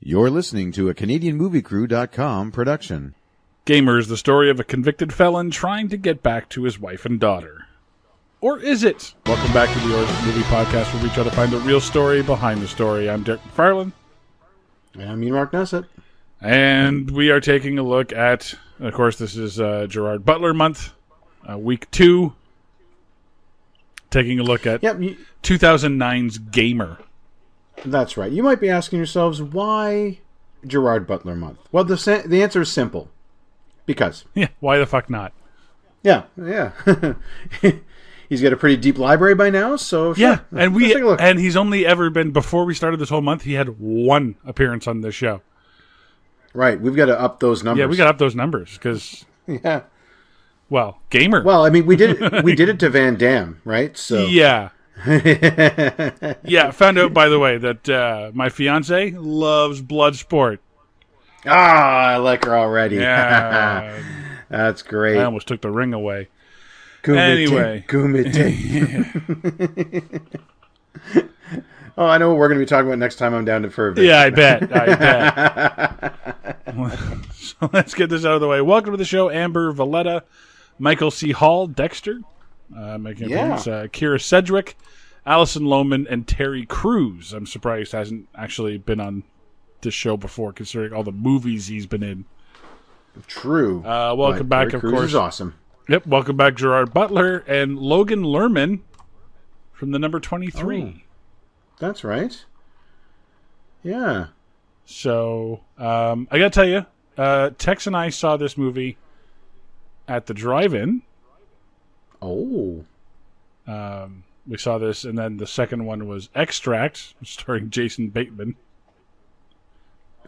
You're listening to a CanadianMovieCrew.com production. Gamer is the story of a convicted felon trying to get back to his wife and daughter. Or is it? Welcome back to the Or Is It Movie Podcast, where we try to find the real story behind the story. I'm Derek McFarlane. And I'm Mark Nessett. And we are taking a look at, of course, this is Gerard Butler month, week 2. Taking a look at 2009's Gamer. That's right. You might be asking yourselves, why Gerard Butler month? Well, the answer is simple. Because. Yeah, why the fuck not? Yeah. He's got a pretty deep library by now, so sure. Yeah, and Let's take a look. and he's only ever been, before we started this whole month, he had one appearance on this show. Right, we've got to up those numbers. Yeah, we got to up those numbers, because... Yeah. Well, Gamer. Well, I mean, we did it to Van Damme, right? So yeah. Yeah, found out, by the way, that my fiance loves Bloodsport. I like her already. Yeah. That's great. I almost took the ring away. Kumite. Oh, I know what we're going to be talking about next time I'm down to Furvik. Yeah, I bet. So let's get this out of the way. Welcome to the show, Amber Valletta, Michael C. Hall, Dexter, making appearance, Kira Sedgwick, Allison Lohman, and Terry Crews. I'm surprised hasn't actually been on this show before, considering all the movies he's been in. True. Welcome back, Terry of Crews course. Is awesome. Yep, welcome back, Gerard Butler and Logan Lerman from the number 23. Oh, that's right. Yeah. So, I gotta tell you, Tex and I saw this movie at the drive-in. Oh. We saw this, and then the second one was Extract, starring Jason Bateman.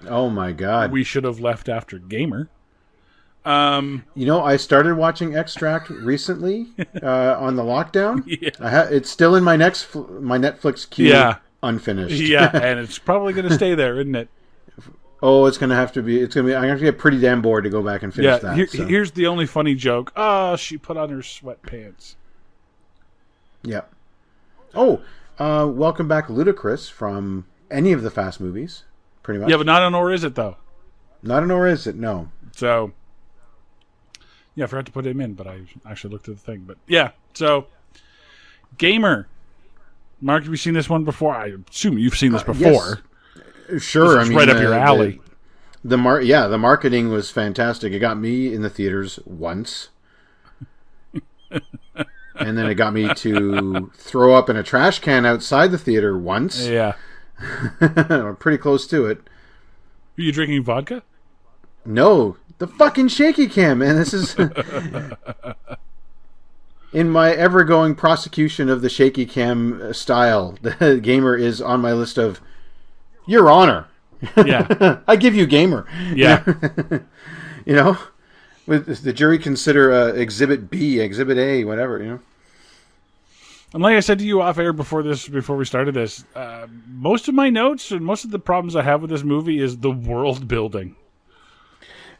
Oh my God. We should have left after Gamer. I started watching Extract recently on the lockdown. Yeah. It's still in my Netflix queue, unfinished. Yeah, and it's probably going to stay there, isn't it? Oh, it's going to have to be. I'm going to have to get pretty damn bored to go back and finish that. Here's the only funny joke. She put on her sweatpants. Yeah. Oh, welcome back, Ludacris, from any of the Fast movies, pretty much. Yeah, but not on Or Is It, though. Not an Or Is It, no. So, yeah, I forgot to put him in, but I actually looked at the thing. But, yeah, so, Gamer. Mark, have you seen this one before? I assume you've seen this before. Yes. Sure. This is right up your alley. The marketing was fantastic. It got me in the theaters once. And then it got me to throw up in a trash can outside the theater once. Yeah. We're pretty close to it. Are you drinking vodka? No. The fucking shaky cam, man. This is... In my ever-going prosecution of the shaky cam style, the Gamer is on my list of Your Honor. Yeah. I give you Gamer. Yeah. With the jury consider Exhibit B, Exhibit A, whatever, And like I said to you off air before we started this, most of my notes and most of the problems I have with this movie is the world building.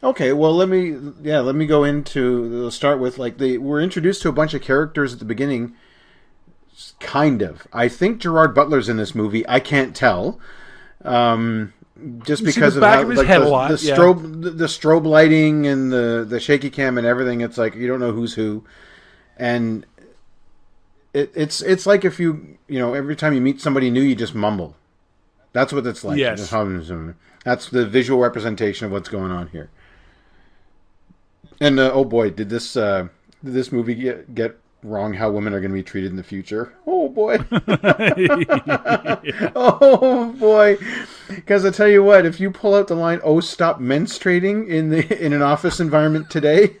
Okay, well let me go into. We'll start with we're introduced to a bunch of characters at the beginning. Kind of. I think Gerard Butler's in this movie. I can't tell. Just because of how, the strobe lighting and the shaky cam and everything, it's like you don't know who's who, and it's like if every time you meet somebody new, you just mumble. That's what it's like. Yes. That's the visual representation of what's going on here. And oh boy, did this movie get wrong how women are going to be treated in the future? Oh boy. Oh boy. Because I tell you what, if you pull out the line, "Oh, stop menstruating" in an office environment today,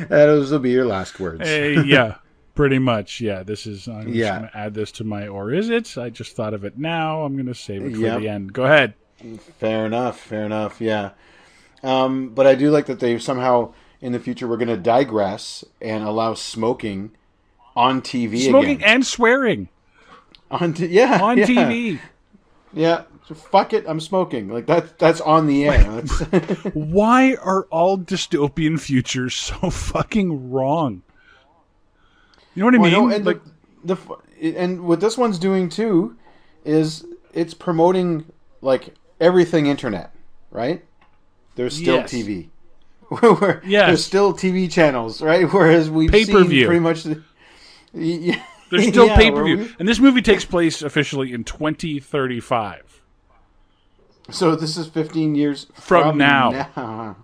those will be your last words. Yeah, pretty much. Yeah, I'm just going to add this to my Or Is It? I just thought of it now. I'm going to save it for the end. Go ahead. Fair enough, yeah. But I do like that they somehow, in the future, we're going to digress and allow smoking on TV Smoking and swearing. On TV. Yeah. So fuck it, I'm smoking. That's on the air. Why are all dystopian futures so fucking wrong? You know what I mean? No, and and what this one's doing too is it's promoting like everything internet, right? There's still Yes. TV. Yes. There's still TV channels, right? Whereas we've Pay-per-view. seen pretty much... Yeah. There's still Yeah, pay-per-view. And this movie takes place officially in 2035. So this is 15 years From now.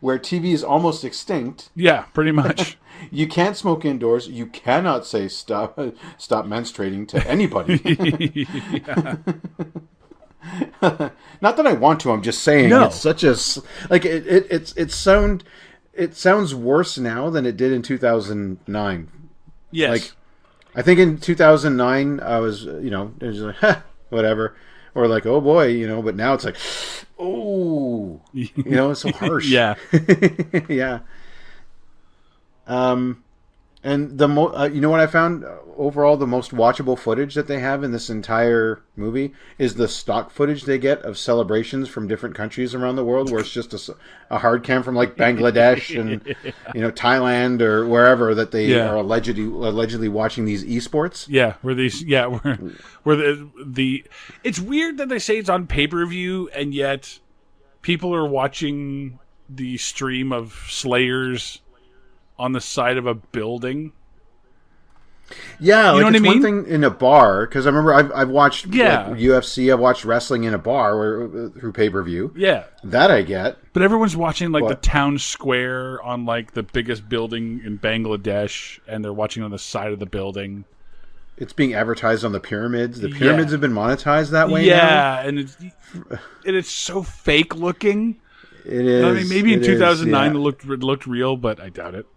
Where TV is almost extinct. Yeah, pretty much. You can't smoke indoors. You cannot say stop menstruating to anybody. Not that I want to. I'm just saying No. it's such a like it sounds worse now than it did in 2009. Yes. Like I think in 2009 I was it was like whatever, or like oh boy, but now it's like oh it's so harsh. Yeah. Yeah. And the what I found overall the most watchable footage that they have in this entire movie is the stock footage they get of celebrations from different countries around the world, where it's just a hard cam from like Bangladesh and Thailand or wherever that they are allegedly watching these esports. Yeah, where the it's weird that they say it's on pay-per-view and yet people are watching the stream of Slayers on the side of a building. Yeah, you know what I mean? One thing in a bar, because I remember I've watched UFC, I've watched wrestling in a bar through pay-per-view. Yeah. That I get. But everyone's watching the town square on like the biggest building in Bangladesh, and they're watching on the side of the building. It's being advertised on the pyramids. The pyramids have been monetized that way now. Yeah, and it's so fake looking. It is. I mean, maybe in 2009 it looked real, but I doubt it.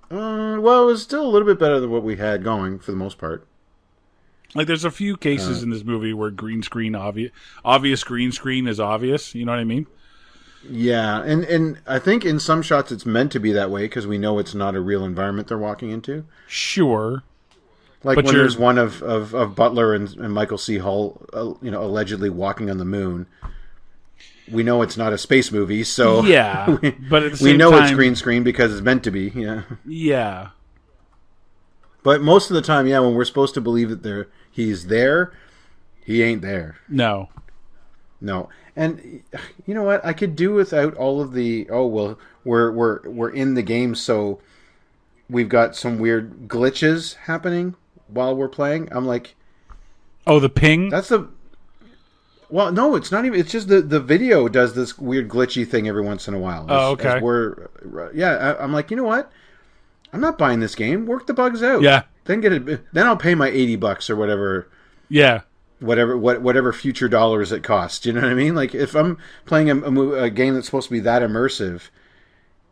Well, it was still a little bit better than what we had going for the most part. Like, there's a few cases in this movie where green screen obvious green screen is obvious. You know what I mean? Yeah, and I think in some shots it's meant to be that way because we know it's not a real environment they're walking into. Sure. Like when there's one of Butler and Michael C. Hall, allegedly walking on the moon. We know it's not a space movie, so yeah. But at the same we know time, it's green screen because it's meant to be. Yeah. Yeah. But most of the time, when we're supposed to believe that he's there, he ain't there. No. And you know what? I could do without all of the we're in the game, so we've got some weird glitches happening while we're playing. I'm like, oh, the ping? That's the Well, no, it's not even. It's just the video does this weird glitchy thing every once in a while. Okay. I'm like, you know what? I'm not buying this game. Work the bugs out. Yeah. Then Then I'll pay my $80 or whatever. Yeah. Whatever future dollars it costs. You know what I mean? Like if I'm playing a game that's supposed to be that immersive,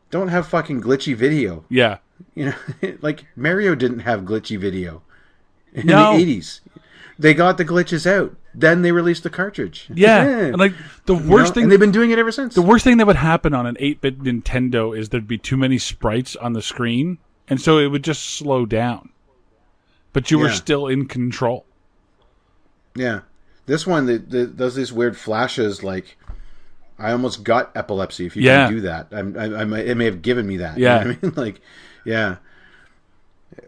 don't have fucking glitchy video. Yeah. Like Mario didn't have glitchy video in No. the 80s. They got the glitches out. Then they released the cartridge. Yeah. And like the worst thing, and they've been doing it ever since. The worst thing that would happen on an 8-bit Nintendo is there'd be too many sprites on the screen, and so it would just slow down. But you were still in control. Yeah. This one that does these weird flashes. Like I almost got epilepsy if you can do that. It may have given me that. Yeah. You know what I mean? Like, yeah.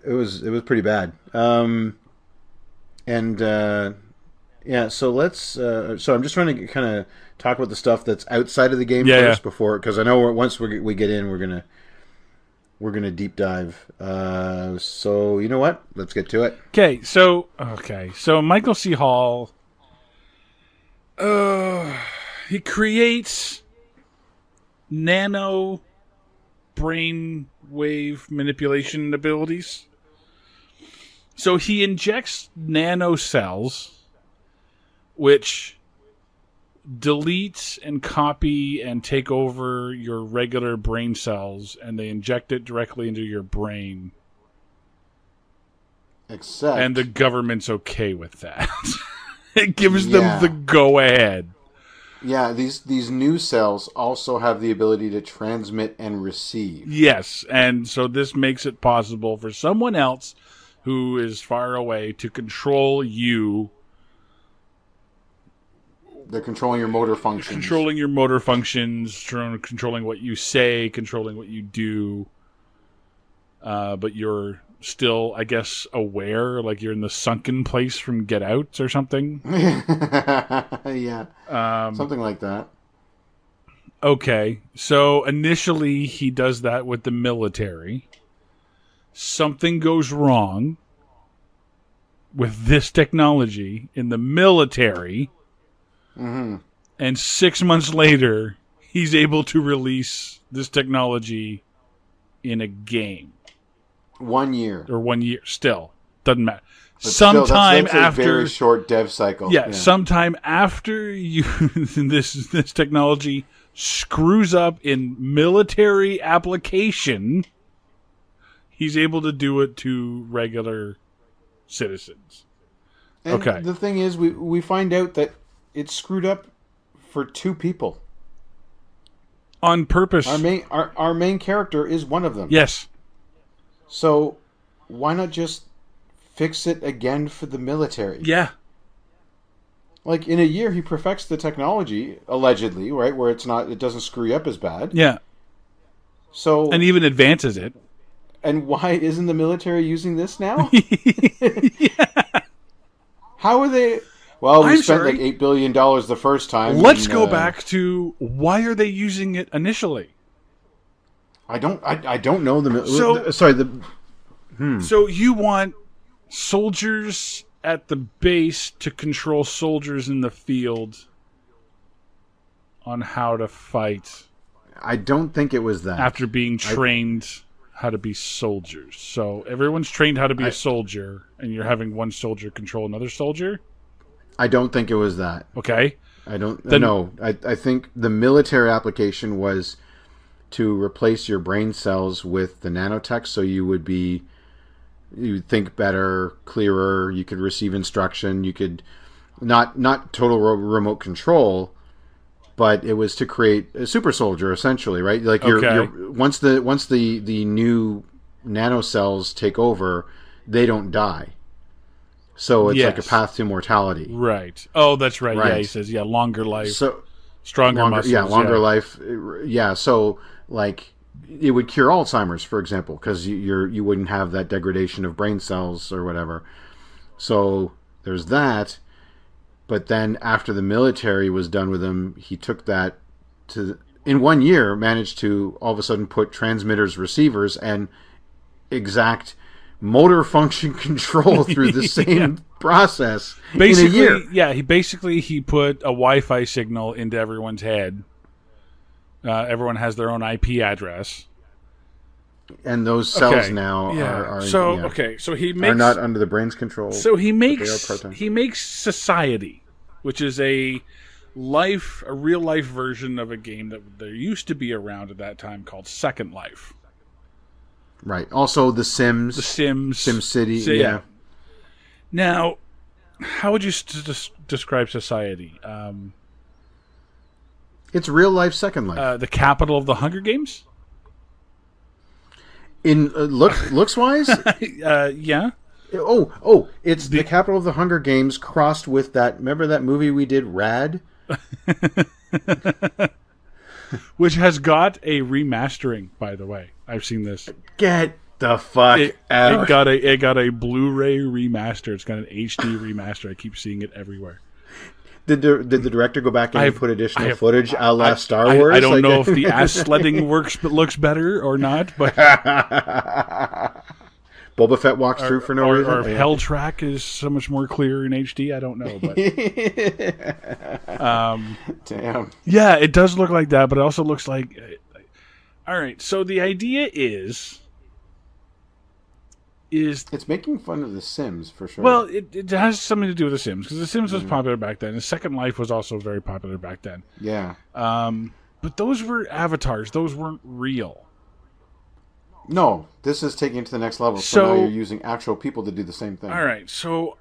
It was pretty bad. So let's. So I'm just trying to kind of talk about the stuff that's outside of the game first before, because I know once we get in, we're gonna deep dive. So you know what? Let's get to it. Okay. So Michael C. Hall. He creates nano brain wave manipulation abilities. So he injects nanocells, which delete and copy and take over your regular brain cells, and they inject it directly into your brain. And the government's okay with that. It gives them the go-ahead. Yeah, these new cells also have the ability to transmit and receive. Yes, and so this makes it possible for someone else who is far away to control you. They're controlling your motor functions. Controlling your motor functions, controlling what you say, controlling what you do. But you're still, I guess, aware, like you're in the sunken place from Get Out or something. Yeah, something like that. Okay, so initially he does that with the military. Something goes wrong with this technology in the military, and 6 months later, he's able to release this technology in a game. 1 year. Or 1 year. Still. Doesn't matter. But Sometime that's after. A very short dev cycle. Yeah, sometime after this technology screws up in military application, he's able to do it to regular citizens. And okay. The thing is, we find out that it's screwed up for two people. On purpose. Our main character is one of them. Yes. So why not just fix it again for the military? Yeah. Like in a year, he perfects the technology, allegedly, right? Where it doesn't screw you up as bad. Yeah. So and even advances it. And why isn't the military using this now? Yeah. How are they? Well, we spent like $8 billion the first time. Let's go back to why are they using it initially? I don't know So you want soldiers at the base to control soldiers in the field on how to fight. I don't think it was that. After being trained how to be soldiers. So everyone's trained how to be a soldier, and you're having one soldier control another soldier? I don't think it was that. Okay. I don't know. I think the military application was to replace your brain cells with the nanotech, so you would think better, clearer, you could receive instruction, you could not total remote control, but it was to create a super soldier essentially, right? Like once the new nanocells take over, they don't die. So it's like a path to immortality. Right. Oh, that's right. Yeah, he says, longer life. So stronger muscles. Yeah, longer life. Yeah, so like it would cure Alzheimer's, for example, because you wouldn't have that degradation of brain cells or whatever. So there's that. But then after the military was done with him, he took that in 1 year, managed to all of a sudden put transmitters, receivers, and exact motor function control through the same process basically, in a year. Yeah, he put a Wi-Fi signal into everyone's head. Everyone has their own IP address. And those cells now are not under the brain's control. So he makes Society, which is a real life version of a game that there used to be around at that time called Second Life. Right. Also The Sims. SimCity. So, yeah. Now, how would you describe Society? It's real life Second Life. The capital of the Hunger Games? In looks wise? Yeah. Oh! It's the capital of the Hunger Games crossed with that. Remember that movie we did, Rad? Which has got a remastering, by the way. I've seen this. Get the fuck out! It got a Blu-ray remaster. It's got an HD remaster. I keep seeing it everywhere. Did the director go back and put additional footage a la Star Wars? I don't know if the ass sledding looks better or not, but Boba Fett walks through for no reason. Or if Hell Track is so much more clear in HD, I don't know. But damn. Yeah, it does look like that, but it also looks like. All right, so the idea is it's making fun of The Sims for sure. Well, it has something to do with The Sims because The Sims was popular back then, and Second Life was also very popular back then. Yeah. But those were avatars; those weren't real. No, this is taking it to the next level. So now you're using actual people to do the same thing. All right, so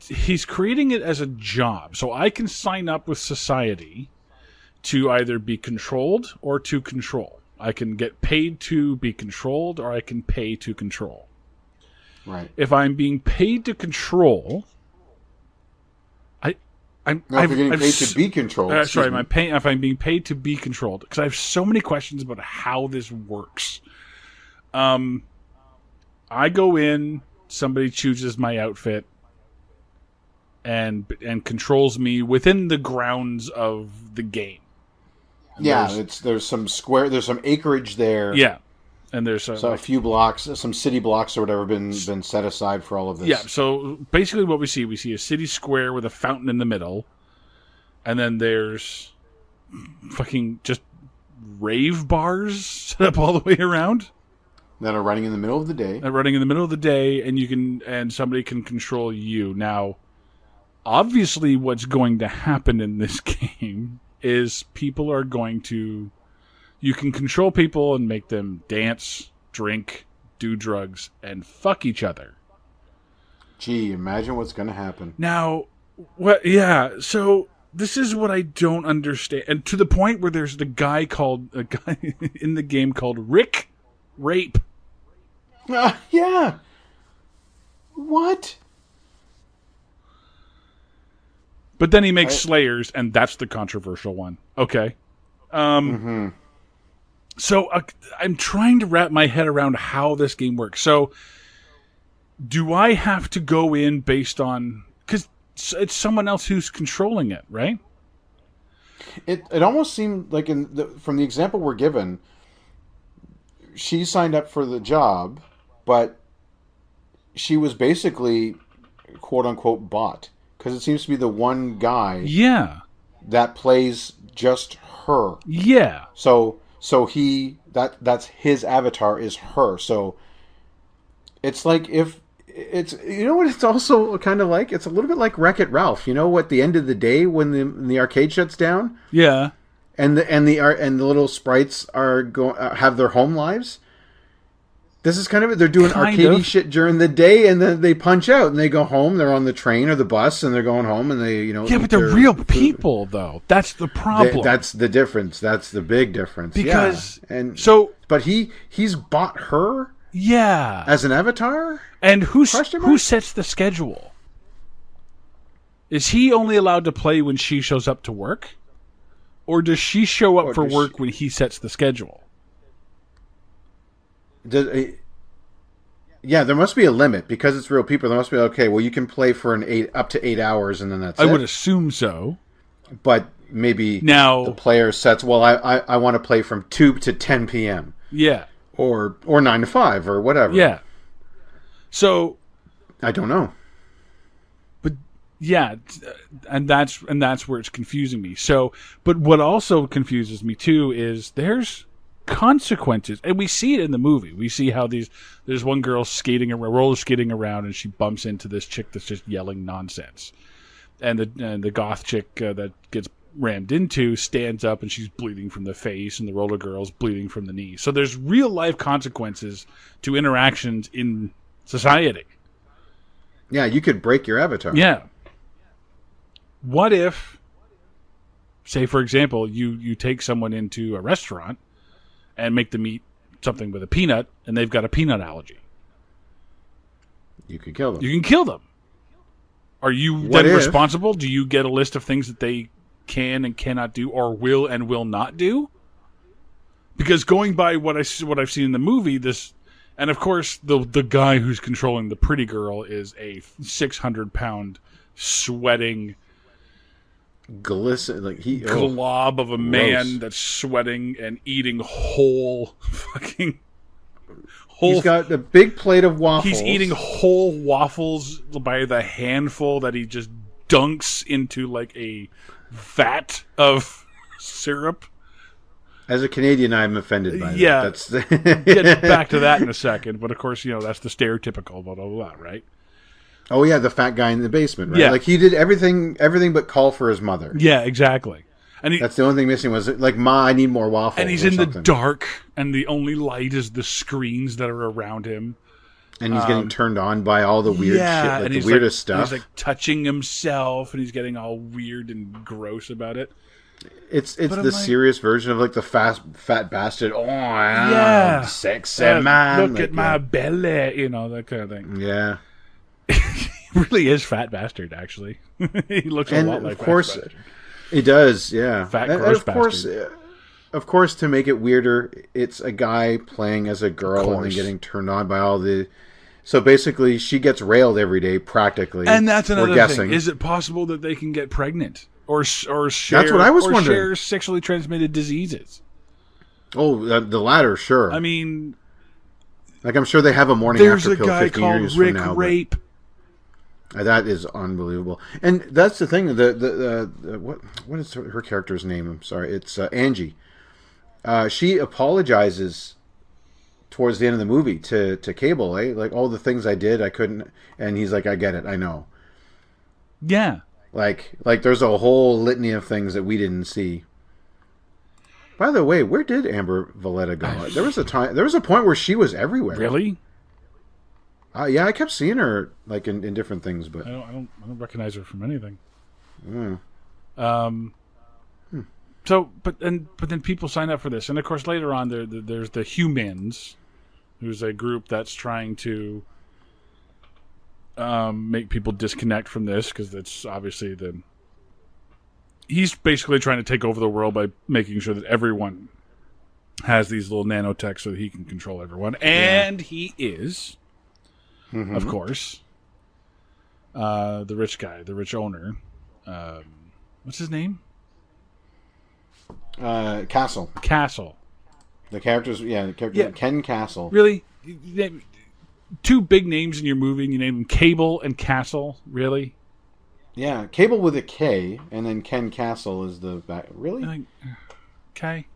he's creating it as a job. So I can sign up with Society to either be controlled or to control. I can get paid to be controlled, or I can pay to control. Right. If I'm being paid to control, if you're getting paid to be controlled. If I'm being paid to be controlled, because I have so many questions about how this works. I I go in, somebody chooses my outfit, and controls me within the grounds of the game. And there's some acreage there. Yeah, and there's a few blocks, some city blocks or whatever, been set aside for all of this. Yeah, so basically what we see a city square with a fountain in the middle, and then there's fucking just rave bars set up all the way around that are running in the middle of the day. And somebody can control you. Now, obviously what's going to happen in this game is people are going to... You can control people and make them dance, drink, do drugs, and fuck each other. Gee, imagine what's going to happen. Now, what? Yeah, so this is what I don't understand. And to the point where there's a guy in the game called Rick Rape. Yeah. What? But then he makes Slayers, and that's the controversial one. Okay. So I'm trying to wrap my head around how this game works. So do I have to go in based on... Because it's someone else who's controlling it, right? It almost seemed like from the example we're given, she signed up for the job, but she was basically quote-unquote bought. Because it seems to be the one guy that plays just her. Yeah. So that's his avatar is her. So it's like it's what it's also kind of like? It's a little bit like Wreck-It Ralph. You know, at the end of the day when the arcade shuts down? Yeah. And the little sprites have their home lives. This is kind of it. They're doing arcadey shit during the day, and then they punch out, and they go home. They're on the train or the bus, and they're going home, and they, Yeah, but they're real people, though. That's the problem. That's the difference. That's the big difference. Because... Yeah. And so... But he's bought her... Yeah. As an avatar? And who sets the schedule? Is he only allowed to play when she shows up to work? Or does she show up for work when he sets the schedule? Yeah, there must be a limit because it's real people. There must be you can play for up to 8 hours and then that's it. I would assume so, but maybe now the player sets. Well, I want to play from 2 to 10 p.m. Yeah, or 9 to 5 or whatever. Yeah. So I don't know, but yeah, and that's where it's confusing me. So, but what also confuses me too is there's consequences, and we see it in the movie. We see how there's one girl roller skating around, and she bumps into this chick that's just yelling nonsense, and the goth chick that gets rammed into stands up, and she's bleeding from the face, and the roller girl's bleeding from the knee. So there's real life consequences to interactions in society. Yeah, you could break your avatar. Yeah. What if, say for example, you take someone into a restaurant and make them eat something with a peanut, and they've got a peanut allergy? You could kill them. You can kill them. Are you then responsible? Do you get a list of things that they can and cannot do, or will and will not do? Because going by what I've seen in the movie, and of course the guy who's controlling the pretty girl is a 600-pound sweating glob of a man that's sweating and eating whole. He's got a big plate of waffles. He's eating whole waffles by the handful that he just dunks into like a vat of syrup. As a Canadian, I'm offended by that. Yeah, get back to that in a second. But of course, that's the stereotypical blah blah blah, right? Oh yeah, the fat guy in the basement, right? Yeah. Like he did everything but call for his mother. Yeah, exactly. And that's the only thing missing was like, Ma, I need more waffles. And he's in the dark, and the only light is the screens that are around him. And he's getting turned on by all the weird shit, like the weirdest stuff. He's like touching himself, and he's getting all weird and gross about it. It's the serious version of like the fat bastard. Oh yeah, sexy man. Look at my belly, that kind of thing. Yeah. He really is fat bastard, actually. He looks a lot like Fat Bastard. He does, yeah. Fat, gross bastard. Of course, to make it weirder, it's a guy playing as a girl and then getting turned on by all the So basically, she gets railed every day, practically. And that's another thing. Is it possible that they can get pregnant or share? That's what I was wondering. Share sexually transmitted diseases. Oh, the latter, sure. I mean, like I'm sure they have a morning after pill 15 years from now. There's a guy called Rick Rape. That is unbelievable, and that's the thing. What is her character's name? I'm sorry, it's Angie. She apologizes towards the end of the movie to Cable, like all the things I did, I couldn't, and he's like, I get it, I know. Yeah, like there's a whole litany of things that we didn't see. By the way, where did Amber Valletta go? There was a point where she was everywhere. Really? Yeah, I kept seeing her like in different things, but I don't recognize her from anything. Mm. So, but then people sign up for this, and of course later on there's the Humans, who's a group that's trying to make people disconnect from this because that's obviously he's basically trying to take over the world by making sure that everyone has these little nanotechs so that he can control everyone, and he is. Mm-hmm. Of course. The rich guy, the rich owner. What's his name? Castle. The character's, Ken Castle. Really? Two big names in your movie, and you name them Cable and Castle? Really? Yeah, Cable with a K, and then Ken Castle is the back. Really? Okay.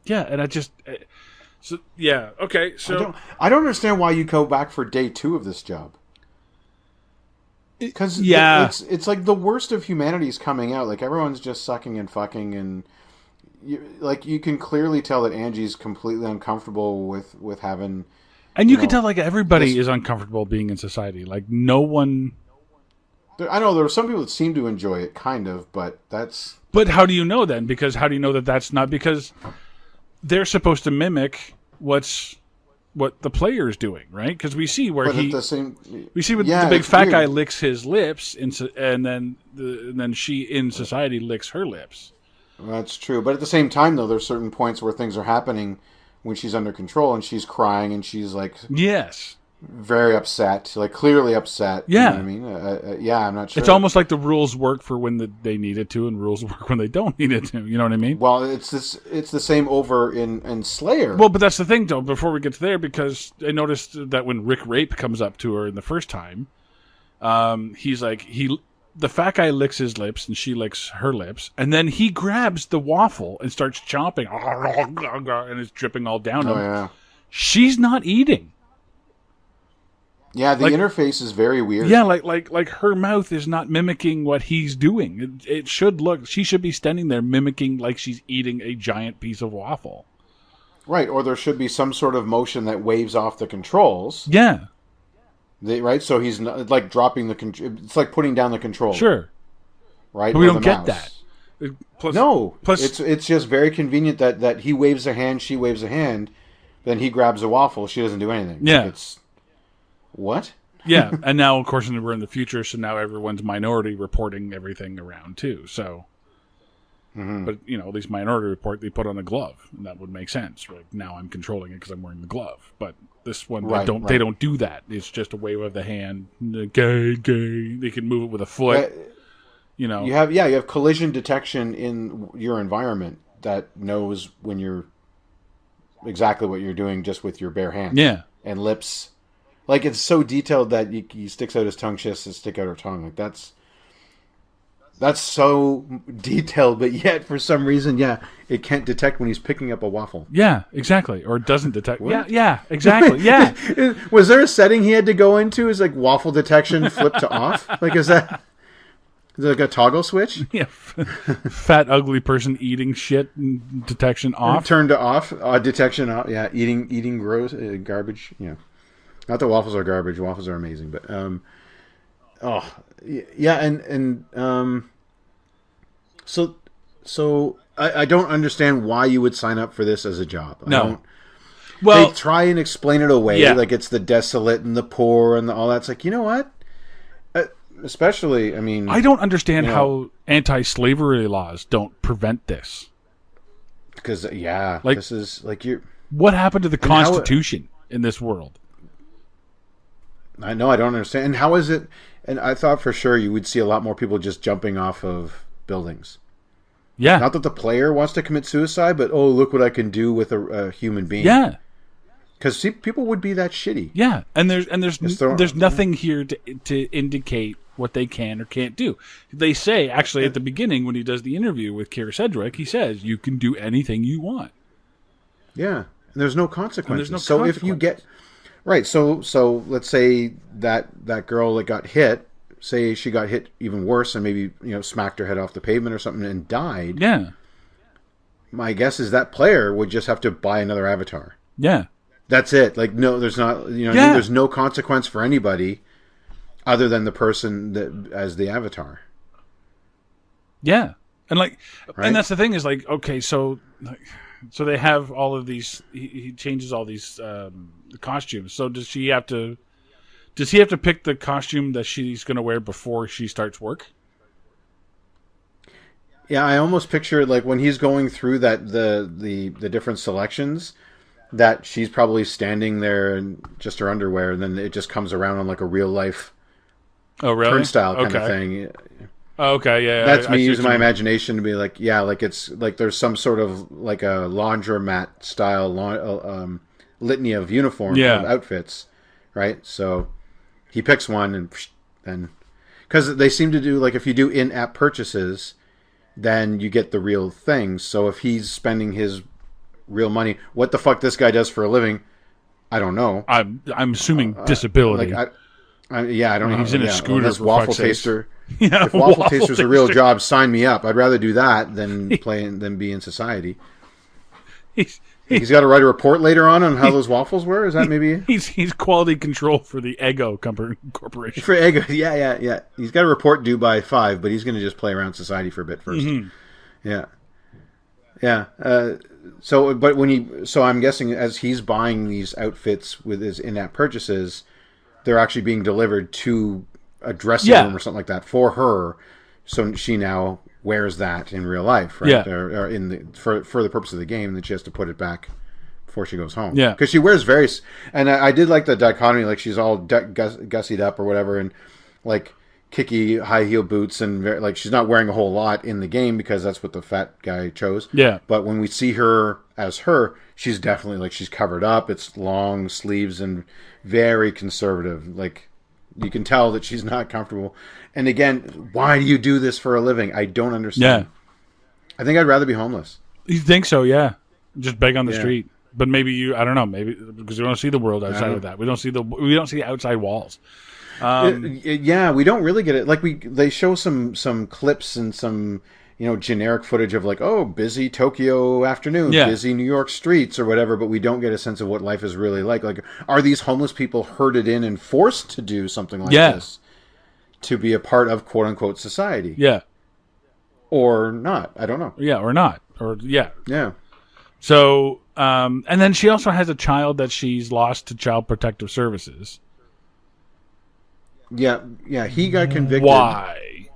Yeah, and okay. So I don't understand why you go back for day 2 of this job. Because it's like the worst of humanity is coming out. Like everyone's just sucking and fucking, and you can clearly tell that Angie's completely uncomfortable with having. And you can tell like everybody is uncomfortable being in society. Like no one. I know there are some people that seem to enjoy it, kind of, but that's. But how do you know then? Because how do you know that that's not because they're supposed to mimic what the player's doing, right? Because we see where the big fat guy licks his lips, and then she in society licks her lips. Well, that's true, but at the same time, though, there's certain points where things are happening when she's under control, and she's crying, and she's like, yes, very upset, like clearly upset. Yeah, you know what I mean, I'm not sure. It's almost like the rules work for when they need it to, and rules work when they don't need it to. You know what I mean? Well, it's the same over in Slayer. Well, but that's the thing, though. Before we get to there, because I noticed that when Rick Rape comes up to her in the first time, he's like the fat guy licks his lips, and she licks her lips, and then he grabs the waffle and starts chomping, and it's dripping all down him. Yeah. She's not eating. Yeah, the interface is very weird. Yeah, like her mouth is not mimicking what he's doing. It should look. She should be standing there mimicking like she's eating a giant piece of waffle. Right, or there should be some sort of motion that waves off the controls. Yeah. Right, so he's not, like dropping the control. It's like putting down the controller. Sure. Right, but we don't get that. Plus, it's just very convenient that he waves a hand, she waves a hand, then he grabs a waffle. She doesn't do anything. Yeah. What? Yeah, and now, of course, we're in the future, so now everyone's minority reporting everything around, too. So, But, at least minority report, they put on a glove, and that would make sense. Like, now I'm controlling it because I'm wearing the glove. But this one, they don't do that. It's just a wave of the hand. Gay. They can move it with a foot. You have collision detection in your environment that knows when you're exactly what you're doing just with your bare hands. Yeah. And lips. Like, it's so detailed that he sticks out his tongue, she has to stick out her tongue. Like, that's so detailed, but yet, for some reason, it can't detect when he's picking up a waffle. Yeah, exactly. Or it doesn't detect. What? Yeah, exactly. Yeah. Was there a setting he had to go into? Is like waffle detection flip to off? Like, is it like a toggle switch? Yeah. Fat, ugly person eating shit and detection off. Turn to off. Detection off. Yeah, eating gross garbage. Yeah. Not that waffles are garbage. Waffles are amazing, but so I don't understand why you would sign up for this as a job. No. They try and explain it away, like it's the desolate and the poor and all that. It's like, you know what? Especially, I mean, I don't understand how anti-slavery laws don't prevent this. Because Like, this is like you. What happened to the Constitution in this world? I know, I don't understand. And how is it? And I thought for sure you would see a lot more people just jumping off of buildings. Yeah. Not that the player wants to commit suicide, but oh, look what I can do with a human being. Yeah. Because people would be that shitty. Yeah, and there's nothing here to indicate what they can or can't do. They say actually at the beginning when he does the interview with Keira Sedgwick, he says you can do anything you want. Yeah, and there's no consequences. So if you get right, so let's say that girl that got hit, say she got hit even worse and maybe smacked her head off the pavement or something and died. Yeah. My guess is that player would just have to buy another avatar. Yeah. That's it. Like, no, there's not, there's no consequence for anybody other than the person that as the avatar. Yeah. And right? and that's the thing is like, okay, so they have all of these, he changes all these costumes. So does he have to pick the costume that she's going to wear before she starts work? Yeah. I almost picture like when he's going through the different selections, that she's probably standing there in just her underwear, and then it just comes around on like a real life turnstile kind of thing. Oh, okay, yeah. That's me using my imagination to be like, yeah, like it's like there's some sort of like a laundromat style litany of uniforms, of outfits, right? So he picks one and then because they seem to do like if you do in-app purchases, then you get the real things. So if he's spending his real money, what the fuck this guy does for a living, I don't know. I'm assuming disability. I don't know. He's in a scooter. This waffle taster. Yeah, if waffle taster's a real job, sign me up. I'd rather do that than be in society. He's got to write a report later on how those waffles were. Is that maybe? He's quality control for the Eggo Corporation. For Eggo, yeah. He's got a report due by 5, but he's going to just play around society for a bit first. Mm-hmm. Yeah. So I'm guessing as he's buying these outfits with his in-app purchases, they're actually being delivered to a dressing room or something like that for her. So she now wears that in real life, right? Yeah. Or for the purpose of the game, that she has to put it back before she goes home. Yeah. Because she wears various, and I did like the dichotomy, like she's all gussied up or whatever, and like kicky high heel boots, and like she's not wearing a whole lot in the game because that's what the fat guy chose. Yeah. But when we see her as her, she's definitely like she's covered up. It's long sleeves and very conservative. Like you can tell that she's not comfortable. And again, why do you do this for a living? I don't understand. Yeah. I think I'd rather be homeless. You think so? Yeah. Just beg on the street. But maybe I don't know. Maybe because we don't see the world outside of that. We don't see outside walls. We don't really get it. Like they show some clips and some generic footage of like, oh, busy Tokyo afternoon, busy New York streets or whatever, but we don't get a sense of what life is really like. Like, are these homeless people herded in and forced to do something like this to be a part of quote unquote society? Yeah. Or not? I don't know. Yeah, or not. Or yeah. Yeah. So, and then she also has a child that she's lost to Child Protective Services. Yeah, he got convicted. Why?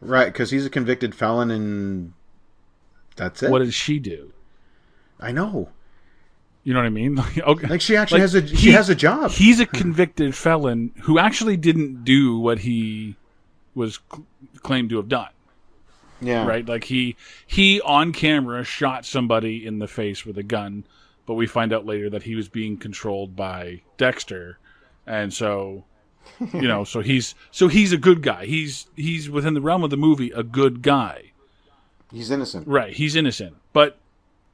Right, because he's a convicted felon, and that's it. What did she do? I know. You know what I mean? Okay. Like she actually has a job. He's a convicted felon who actually didn't do what he was claimed to have done. Yeah. Right? Like he on camera shot somebody in the face with a gun, but we find out later that he was being controlled by Dexter, and so. So he's a good guy. He's within the realm of the movie a good guy. He's innocent. Right, he's innocent. But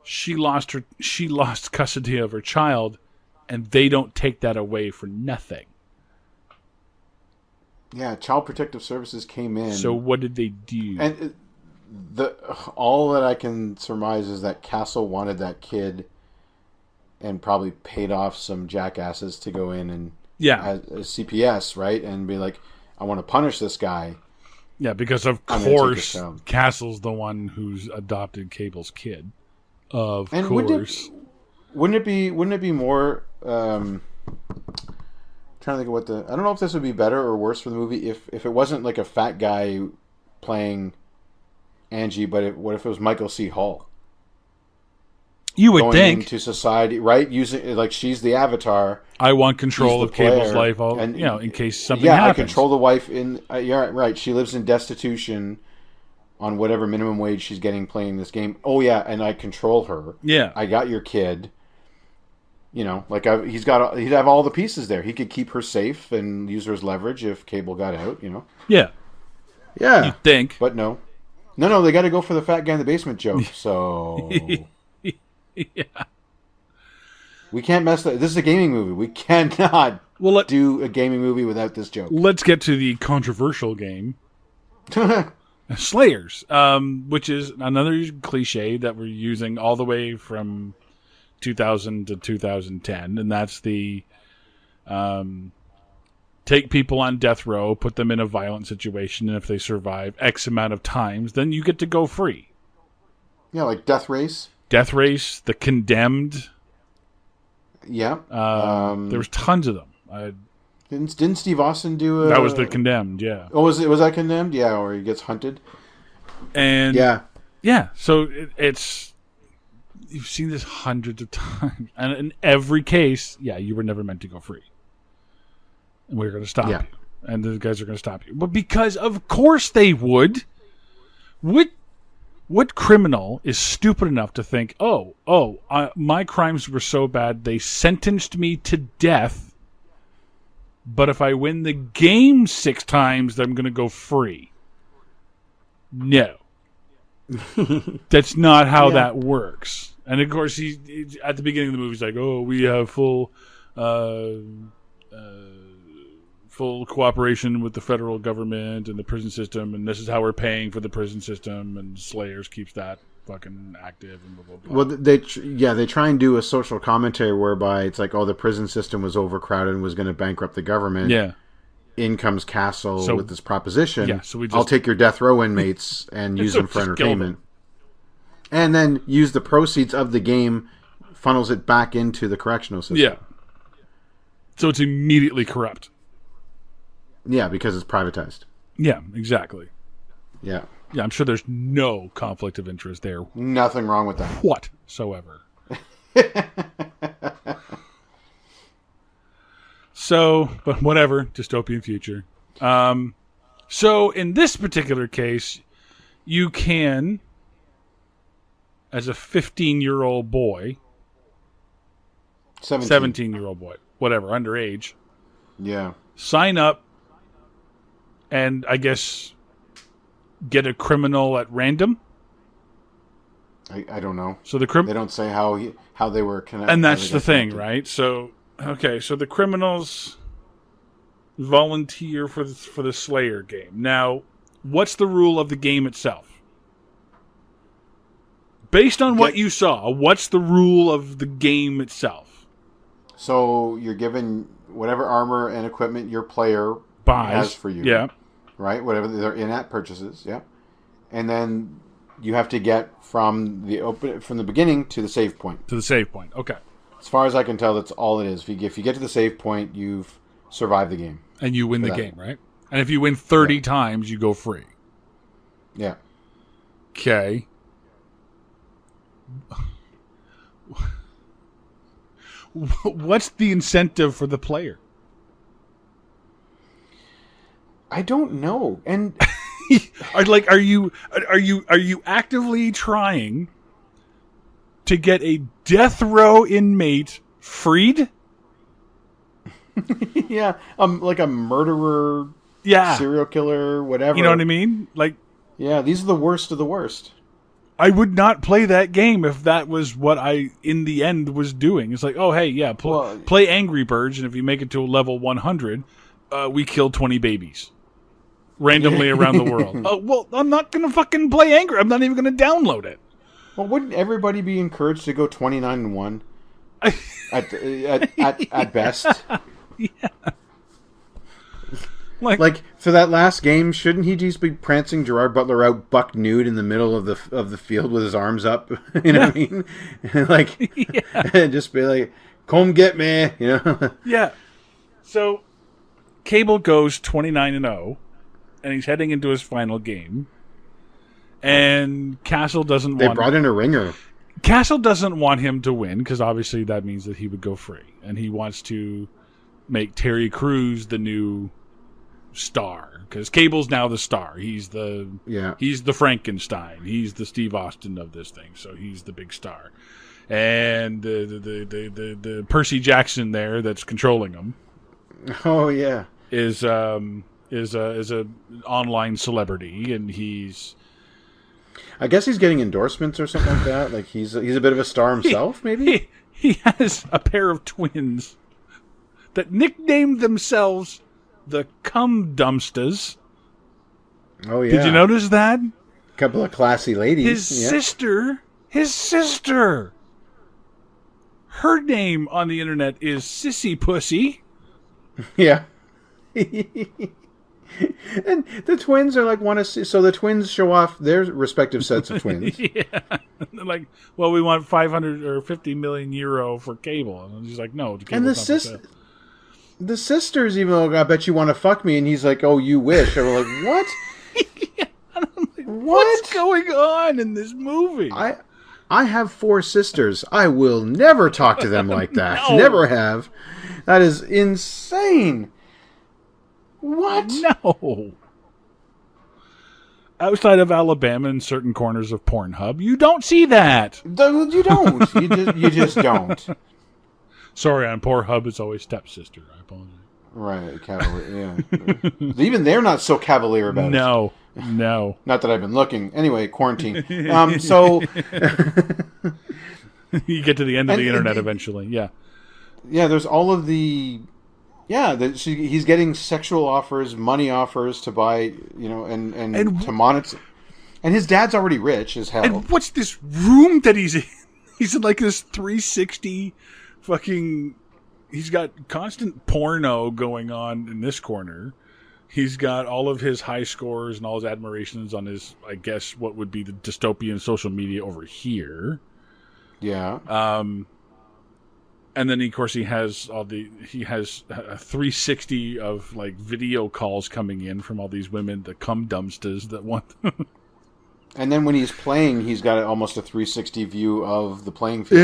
she lost custody of her child, and they don't take that away for nothing. Yeah, Child Protective Services came in. So what did they do? And all that I can surmise is that Castle wanted that kid and probably paid off some jackasses to go in and as CPS, right? And be like, I want to punish this guy. Yeah, because of course Castle's the one who's adopted Cable's kid. Of course. Wouldn't it be more trying to think of what I don't know if this would be better or worse for the movie if it wasn't like a fat guy playing Angie, but what if it was Michael C. Hall? You would going think. into society, right? Using like she's the avatar. I want control of Cable's life, and in case something yeah, happens. I control the wife in. Yeah, right. She lives in destitution on whatever minimum wage she's getting playing this game. Oh yeah, and I control her. Yeah, I got your kid. You know, like he'd have all the pieces there. He could keep her safe and use her as leverage if Cable got out. You know. Yeah. Yeah. You think? But no. They got to go for the fat guy in the basement joke. So. Yeah. We can't mess that. This is a gaming movie. We cannot do a gaming movie without this joke. Let's get to the controversial game. Slayers, which is another cliche that we're using all the way from 2000 to 2010, and that's the take people on death row, put them in a violent situation, and if they survive X amount of times, then you get to go free. Yeah, like Death Race. Death Race, The Condemned. Yeah. There was tons of them. Didn't Steve Austin do a... That was The Condemned, yeah. Oh, was that Condemned? Yeah, where he gets hunted. And yeah. So it's you've seen this hundreds of times, and in every case, you were never meant to go free, and we're going to stop you, and the guys are going to stop you. But because of course they would. What criminal is stupid enough to think, my crimes were so bad they sentenced me to death, but if I win the game 6 times, then I'm going to go free? No. That's not how that works. And of course, he at the beginning of the movie, he's like, we have full cooperation with the federal government and the prison system, and this is how we're paying for the prison system, and Slayers keeps that fucking active and blah, blah, blah. Well, they try and do a social commentary whereby it's like, the prison system was overcrowded and was going to bankrupt the government. Yeah. In comes Castle with this proposition. Yeah, so I'll take your death row inmates and use them for entertainment. And then use the proceeds of the game, funnels it back into the correctional system. Yeah. So it's immediately corrupt. Yeah, because it's privatized. Yeah, exactly. Yeah. Yeah, I'm sure there's no conflict of interest there. Nothing wrong with that. Whatsoever. So, but whatever, dystopian future. So in this particular case, you can, as a 15-year-old boy, 17-year-old boy, whatever, underage, sign up and I guess get a criminal at random. I don't know. So they don't say how they were connected. And that's the thing, right? So so the criminals volunteer for the Slayer game. Now, what's the rule of the game itself? Based on what you saw, what's the rule of the game itself? So you're given whatever armor and equipment your player has for you. Yeah. Right? Whatever their in-app purchases. Yeah. And then you have to get from the beginning to the save point. To the save point. Okay. As far as I can tell, that's all it is. If you get to the save point, you've survived the game. And you win the game, right? And if you win 30 times, you go free. Yeah. Okay. What's the incentive for the player? I don't know. And are you actively trying to get a death row inmate freed? Yeah, like a murderer, serial killer, whatever. You know what I mean? Like, yeah, these are the worst of the worst. I would not play that game if that was what I, in the end, was doing. It's like, play Angry Birds, and if you make it to level 100, we kill 20 babies randomly around the world. Oh, well, I'm not going to fucking play Angry. I'm not even going to download it. Well, wouldn't everybody be encouraged to go 29-1 at best? Yeah. Like for that last game, shouldn't he just be prancing Gerard Butler out buck nude in the middle of the field with his arms up? You know what I mean? Just be like, "Come get me," you know? Yeah. So Cable goes 29-0, and he's heading into his final game. And Castle doesn't want... They brought in a ringer. Castle doesn't want him to win because obviously that means that he would go free, and he wants to make Terry Crews the new star because Cable's now the star. He's the Frankenstein. He's the Steve Austin of this thing, so he's the big star. And the Percy Jackson there that's controlling him. Oh yeah, is a online celebrity, and I guess he's getting endorsements or something like that. Like he's a bit of a star himself, maybe. He has a pair of twins that nicknamed themselves the Cum Dumpsters. Oh yeah, did you notice that? A couple of classy ladies. His sister. Her name on the internet is Sissy Pussy. Yeah. And the twins are like so the twins show off their respective sets of twins. Yeah. They're like, well, we want 500 or 50 million euro for Cable. And she's like, no. And the sisters even go, I bet you want to fuck me. And he's like, oh, you wish. And we're like, what? Yeah. And I'm like, what's going on in this movie? I have 4 sisters. I will never talk to them like that. No. Never have. That is insane. What? No. Outside of Alabama in certain corners of Pornhub, you don't see that. You don't. You just don't. Sorry, on Pornhub, it's always stepsister. I apologize. Right, cavalier. Yeah. Even they're not so cavalier about it. No. Not that I've been looking. Anyway, quarantine. So you get to the end of the internet eventually. Yeah. Yeah, there's all of the. Yeah, he's getting sexual offers, money offers to buy, and to monitor. And his dad's already rich as hell. And what's this room that he's in? He's in like this 360 fucking. He's got constant porno going on in this corner. He's got all of his high scores and all his admirations on his, I guess, what would be the dystopian social media over here. Yeah. And then, of course, he has a 360 of like video calls coming in from all these women, the cum dumpsters that want. And then when he's playing, he's got almost a 360 view of the playing field.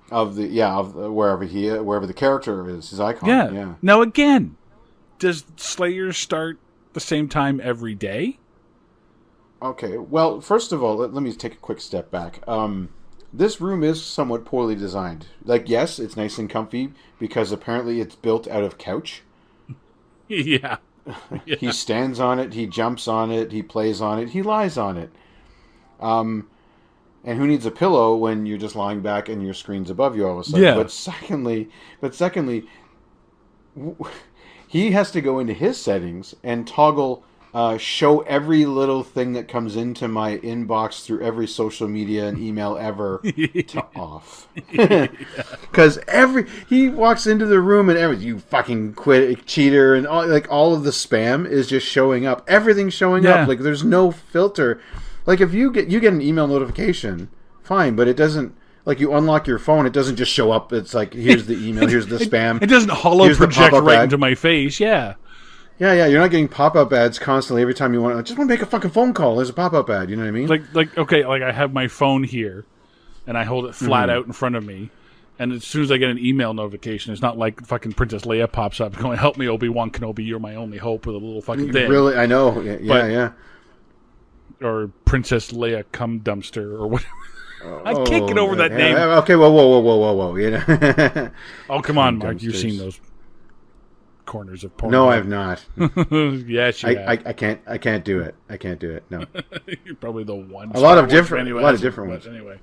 Of wherever the character is, his icon. Yeah. Now again, does Slayer start the same time every day? Okay. Well, first of all, let me take a quick step back. This room is somewhat poorly designed. Like, yes, it's nice and comfy because apparently it's built out of couch. Yeah. He stands on it, he jumps on it, he plays on it, he lies on it. And who needs a pillow when you're just lying back and your screen's above you all of a sudden? Yeah. But secondly, he has to go into his settings and toggle show every little thing that comes into my inbox through every social media and email ever to off. Because he walks into the room and you fucking cheater, and all of the spam is just showing up. Everything's showing up. Like there's no filter. Like if you get an email notification, fine, but it doesn't. Like you unlock your phone, it doesn't just show up. It's like here's the email, here's the spam. It doesn't hollow project right into my face. Yeah. Yeah, you're not getting pop-up ads constantly every time you want to. I just want to make a fucking phone call. There's a pop-up ad. You know what I mean? Like I have my phone here, and I hold it flat out in front of me, and as soon as I get an email notification, it's not like fucking Princess Leia pops up going, "Help me, Obi-Wan Kenobi, you're my only hope," with a little fucking thing. Really, I know. Yeah. Or Princess Leia cum dumpster or whatever. I can't get over that name. Okay, whoa. You know? Oh, come on, Mark. You've seen those corners of porn. No, I have not. Yes, you have. I can't do it. I can't do it. No. You're probably the one. A lot of different ones. Anyway.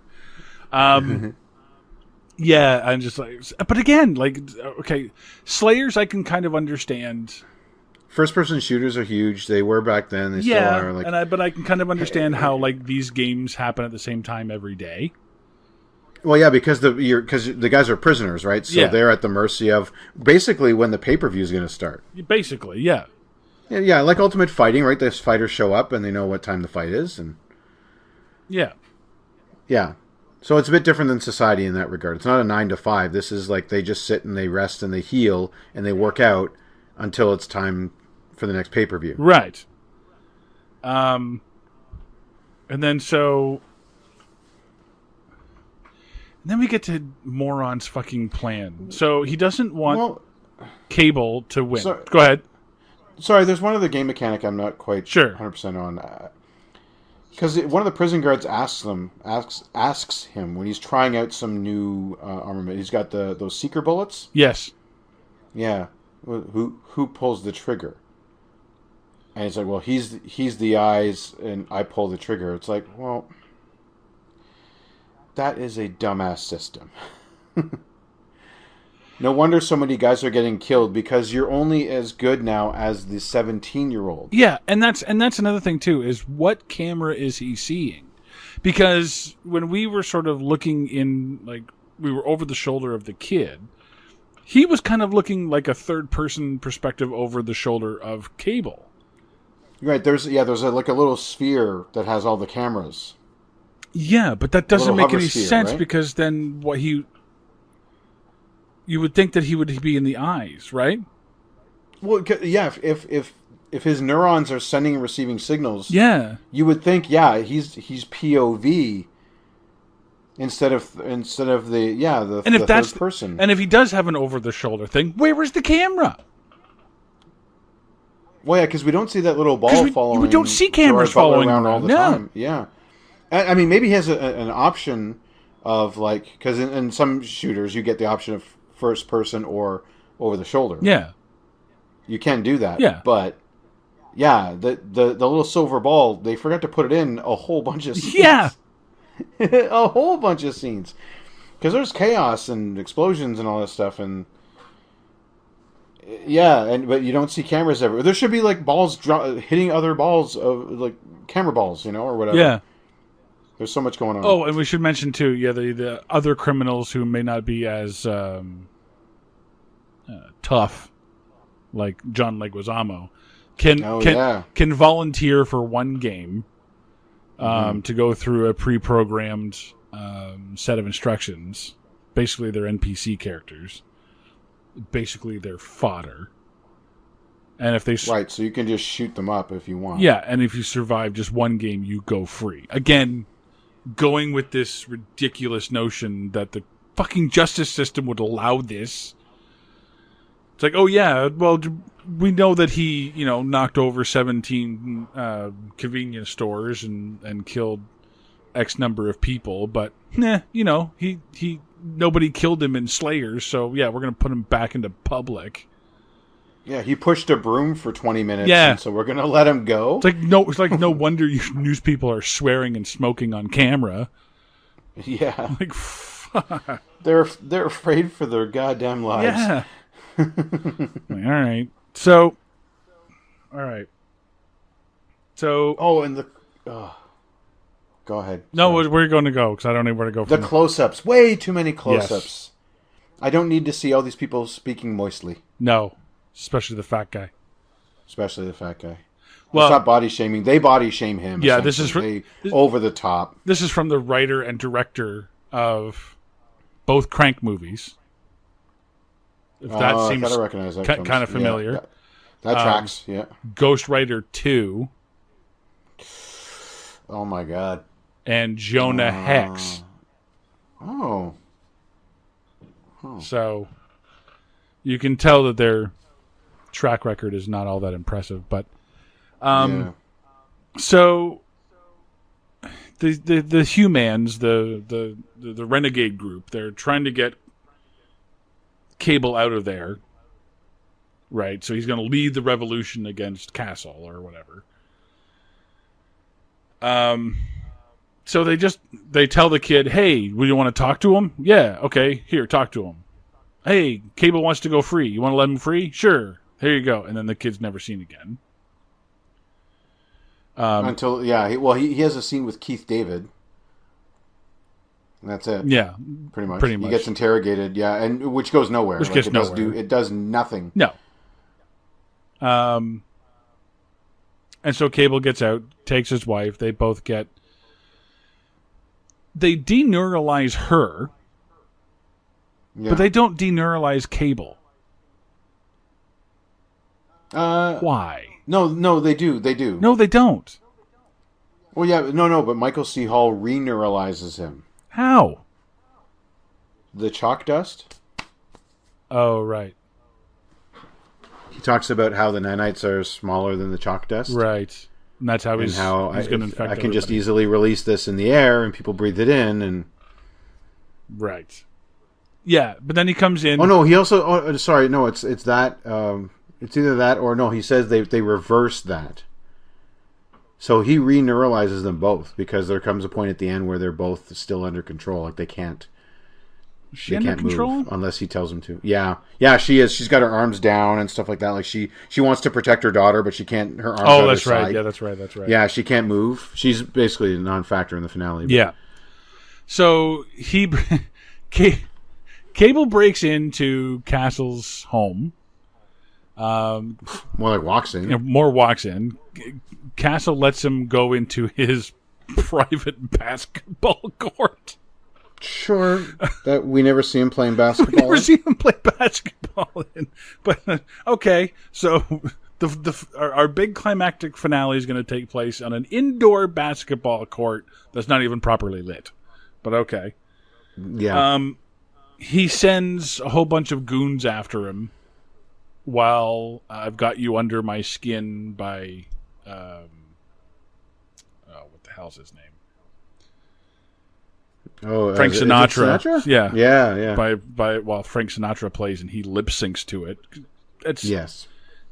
Yeah, I'm just like, but again, like, okay, Slayers I can kind of understand. First-person shooters are huge. They were back then. They still are. Like, but I can kind of understand how like these games happen at the same time every day. Well, yeah, because the guys are prisoners, right? So they're at the mercy of basically when the pay-per-view is going to start. Basically, yeah. Yeah, like Ultimate Fighting, right? The fighters show up and they know what time the fight is, and yeah. So it's a bit different than society in that regard. It's not a 9 to 5. This is like they just sit and they rest and they heal and they work out until it's time for the next pay-per-view. Right. And then so then we get to Moron's fucking plan. So he doesn't want Cable to win. Go ahead. Sorry, there's one other game mechanic I'm not quite 100% on. Because one of the prison guards asks him when he's trying out some new armament. He's got those seeker bullets. Yes. Yeah. Who pulls the trigger? And he's like, well, he's the eyes, and I pull the trigger. It's like, well, that is a dumbass system. No wonder so many guys are getting killed, because you're only as good now as the 17-year-old. Yeah, and that's another thing too, is what camera is he seeing? Because when we were sort of looking in, like, we were over the shoulder of the kid, he was kind of looking like a third-person perspective over the shoulder of Cable. Right, there's like a little sphere that has all the cameras. Yeah, but that doesn't make any sense, right? Because then you would think that he would be in the eyes, right? Well, yeah, if his neurons are sending and receiving signals, yeah, you would think, yeah, he's POV instead of the third person. And if he does have an over the shoulder thing, where is the camera? Well, yeah, because we don't see that little ball following. We don't see cameras following around all the time. Yeah, I mean, maybe he has an option of, like, because in some shooters you get the option of first person or over the shoulder. Yeah, you can do that. Yeah, but yeah, the little silver ball, they forgot to put it in a whole bunch of scenes. Yeah, a whole bunch of scenes, because there's chaos and explosions and all this stuff, and yeah, but you don't see cameras everywhere. There should be, like, balls hitting other balls, of like camera balls, or whatever. Yeah. There's so much going on. Oh, and we should mention too, the other criminals who may not be as tough, like John Leguizamo, can volunteer for one game to go through a pre-programmed set of instructions. Basically, they're NPC characters. Basically, they're fodder. And if they right, so you can just shoot them up if you want. Yeah, and if you survive just one game, you go free. Again, going with this ridiculous notion that the fucking justice system would allow this. It's like, oh yeah, well, we know that he, knocked over 17 convenience stores and killed X number of people, but he nobody killed him in Slayers, so yeah, we're gonna put him back into public. Yeah, he pushed a broom for 20 minutes, and so we're gonna let him go. It's like no wonder you news people are swearing and smoking on camera. Yeah, like fuck. They're afraid for their goddamn lives. Yeah. All right. So. Oh, and the. Go ahead. No, where are you going to go? Because I don't know where to go from the close-ups. Way too many close-ups. Yes. I don't need to see all these people speaking moistly. No. Especially the fat guy. Well, it's not body shaming. They body shame him. Yeah, this is over the top. This is from the writer and director of both Crank movies. If that seems I recognize that kind of familiar. Yeah, that tracks, yeah. Ghost Rider 2. Oh, my God. And Jonah Hex. Oh. So, you can tell that their track record is not all that impressive. But, so, the humans, the renegade group, they're trying to get Cable out of there. Right? So he's going to lead the revolution against Castle or whatever. So they tell the kid, hey, would you want to talk to him? Yeah, okay, here, talk to him. Hey, Cable wants to go free. You want to let him free? Sure. Here you go. And then the kid's never seen again. Until, he has a scene with Keith David. And that's it. Yeah. Pretty much. He gets interrogated, and which goes nowhere. It does nothing. No. And so Cable gets out, takes his wife. They both get... They deneuralize her, but they don't deneuralize Cable. Why? No, they do. No, they don't. Well, yeah, no, but Michael C. Hall reneuralizes him. How? the chalk dust. Oh, right. He talks about how the nanites are smaller than the chalk dust. Right. And that's how he's going to infect I can everybody. just easily release this in the air and people breathe it in. And Right. Yeah, but then he comes in. Oh, no, he also... Oh, sorry, no, it's that... it's either that or no, he says they reverse that. So he re-neuralizes them both because there comes a point at the end where they're both still under control. Like they can't move unless he tells them to. Yeah, she is. She's got her arms down and stuff like that. Like she wants to protect her daughter, but she can't. Her arms. Oh, that's right. Side. Yeah, that's right. That's right. Yeah, she can't move. She's basically a non-factor in the finale. But. Yeah. So Cable breaks into Castle's home. More like walks in. More walks in. Castle lets him go into his private basketball court. Sure, that we never see him playing basketball. We never see him play basketball but okay. So our big climactic finale is going to take place on an indoor basketball court that's not even properly lit. But okay. Yeah. He sends a whole bunch of goons after him. While I've got you under my skin by, what the hell's his name? Oh, Frank Sinatra. Sinatra. Yeah. By while Frank Sinatra plays and he lip syncs to it. It's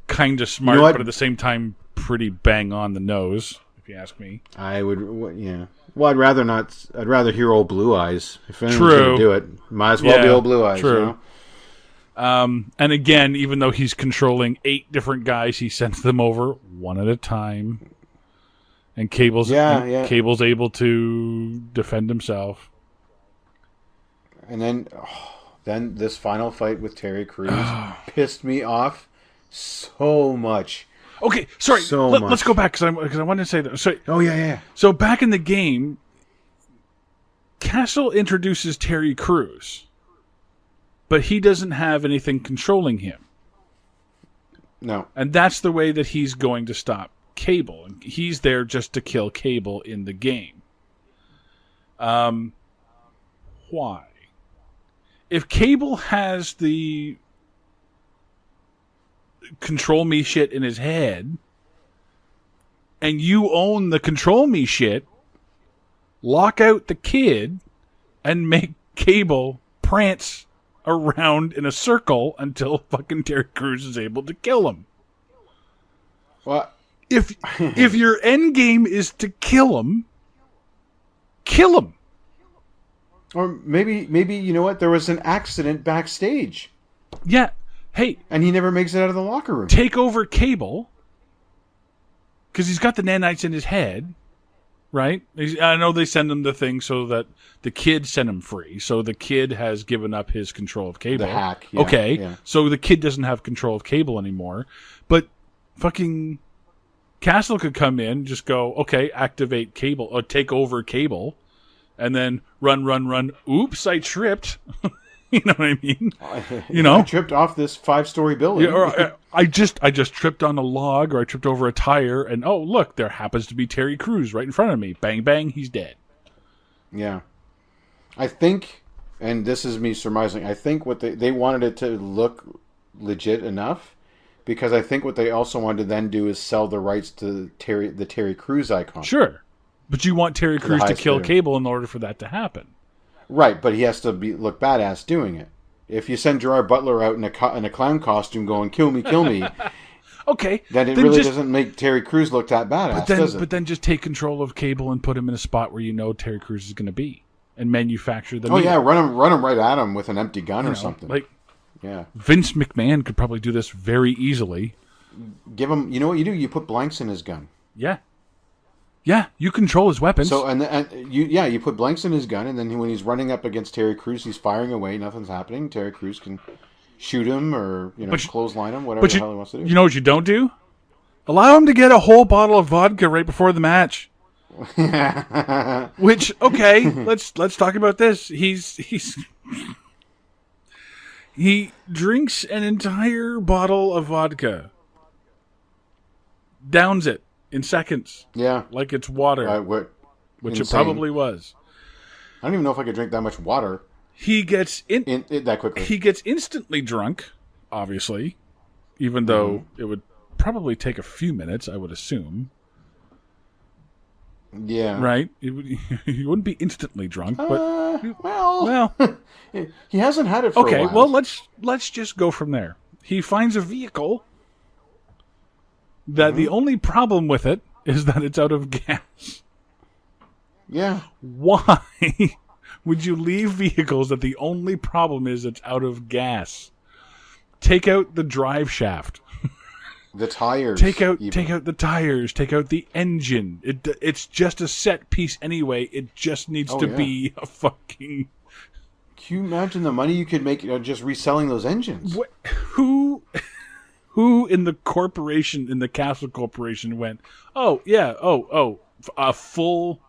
kind of smart, but at the same time, pretty bang on the nose. If you ask me, I would. Yeah. Well, I'd rather not. I'd rather hear Old Blue Eyes. If anyone's going to do it, might as well be Old Blue Eyes. True. You know? And again, even though he's controlling 8 different guys, he sends them over one at a time. And Cable's able to defend himself. And then this final fight with Terry Crews pissed me off so much. Okay, sorry. Let's go back because I wanted to say that. So, yeah. So back in the game, Castle introduces Terry Crews. But he doesn't have anything controlling him. No. And that's the way that he's going to stop Cable. He's there just to kill Cable in the game. Why? If Cable has the control me shit in his head, and you own the control me shit, lock out the kid and make Cable prance around in a circle until fucking Terry Crews is able to kill him. What? If your end game is to kill him, kill him. Or maybe you know what? There was an accident backstage. Yeah. Hey. And he never makes it out of the locker room. Take over Cable. Because he's got the nanites in his head. Right? I know they send him the thing so that the kid sent him free. So the kid has given up his control of Cable. The hack. Yeah, okay. Yeah. So the kid doesn't have control of Cable anymore. But fucking Castle could come in, just go, okay, activate Cable, or take over Cable, and then run. Oops, I tripped. You know what I mean? I tripped off this 5-story building. Yeah, or I just tripped on a log, or I tripped over a tire, and oh look, there happens to be Terry Crews right in front of me. Bang bang, he's dead. Yeah, I think, and this is me surmising, I think what they wanted it to look legit enough, because I think what they also wanted to then do is sell the rights to the Terry Crews icon. Sure, but you want Terry Crews to kill Cable in order for that to happen. Right, but he has to look badass doing it. If you send Gerard Butler out in a clown costume going, kill me, okay, then it really doesn't make Terry Crews look that badass, does it? But then just take control of Cable and put him in a spot where you know Terry Crews is going to be, and manufacture the... yeah, run him right at him with an empty gun or something. Yeah, Vince McMahon could probably do this very easily. Give him... You know what you do? You put blanks in his gun. Yeah. Yeah, you control his weapons. So you put blanks in his gun, and then when he's running up against Terry Crews, he's firing away, nothing's happening. Terry Crews can shoot him or clothesline him, whatever the hell he wants to do. You know what you don't do? Allow him to get a whole bottle of vodka right before the match. Which, okay, let's talk about this. He drinks an entire bottle of vodka, downs it in seconds. Yeah. Like it's water. Which insane. It probably was. I don't even know if I could drink that much water. He gets that quickly. He gets instantly drunk, obviously, even though it would probably take a few minutes, I would assume. Yeah. Right? He wouldn't be instantly drunk, but well, he hasn't had it for a while. Okay, well, let's just go from there. He finds a vehicle that the only problem with it is that it's out of gas. Yeah. Why would you leave vehicles that the only problem is it's out of gas? Take out the drive shaft. The tires. Take out the tires. Take out the engine. It's just a set piece anyway. It just needs to be a fucking... Can you imagine the money you could make just reselling those engines? Who in the corporation, in the Castle Corporation went, a full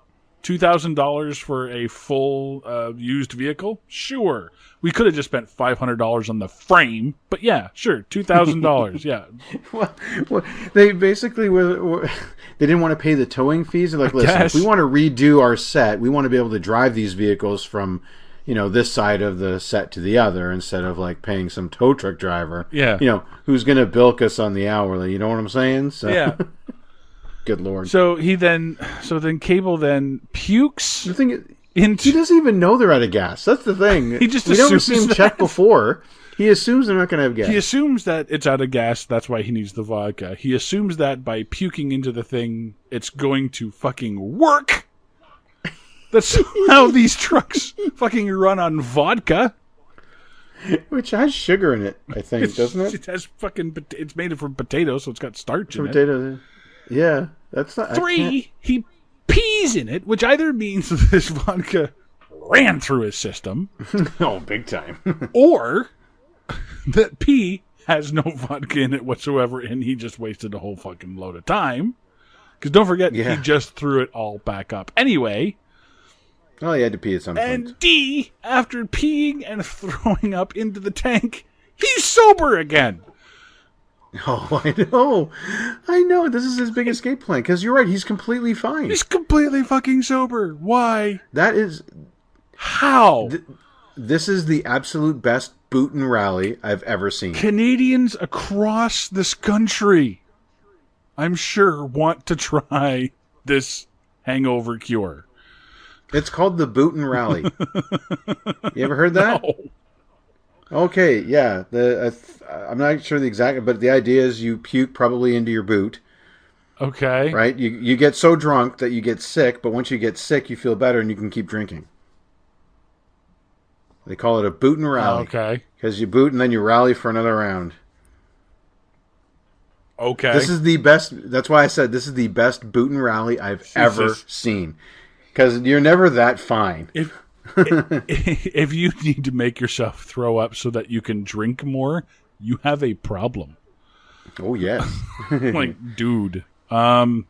$2,000 for a full used vehicle? Sure. We could have just spent $500 on the frame, but yeah, sure, $2,000, yeah. Well, they basically were they didn't want to pay the towing fees. They're like, listen, if we want to redo our set, we want to be able to drive these vehicles from, this side of the set to the other instead of like paying some tow truck driver. Yeah. Who's going to bilk us on the hourly. You know what I'm saying? So, yeah. Good Lord. So then Cable then pukes. The thing is, he doesn't even know they're out of gas. That's the thing. He just we don't see him check before. He assumes they're not going to have gas. He assumes that it's out of gas. That's why he needs the vodka. He assumes that by puking into the thing, it's going to fucking work. That's how these trucks fucking run on vodka. Which has sugar in it, I think, doesn't it? It has fucking... It's made from potatoes, so it's got starch in it. Potatoes. Yeah, that's not... 3, he pees in it, which either means this vodka ran through his system. Oh, big time. Or that pee has no vodka in it whatsoever, and he just wasted a whole fucking load of time. Because don't forget, he just threw it all back up. Anyway... Oh, he had to pee at some point. And D, after peeing and throwing up into the tank, he's sober again. Oh, I know. This is his big escape plan. Because you're right, he's completely fine. He's completely fucking sober. Why? That is... How? This is the absolute best boot and rally I've ever seen. Canadians across this country, I'm sure, want to try this hangover cure. It's called the boot and rally. You ever heard that? No. Okay, yeah. I'm not sure the exact, but the idea is you puke probably into your boot. Okay. Right? You get so drunk that you get sick, but once you get sick, you feel better and you can keep drinking. They call it a boot and rally. Okay. Because you boot and then you rally for another round. Okay. This is the best. That's why I said this is the best boot and rally I've ever seen. Because you're never that fine. If you need to make yourself throw up so that you can drink more, you have a problem. Oh, yes. Like, dude. So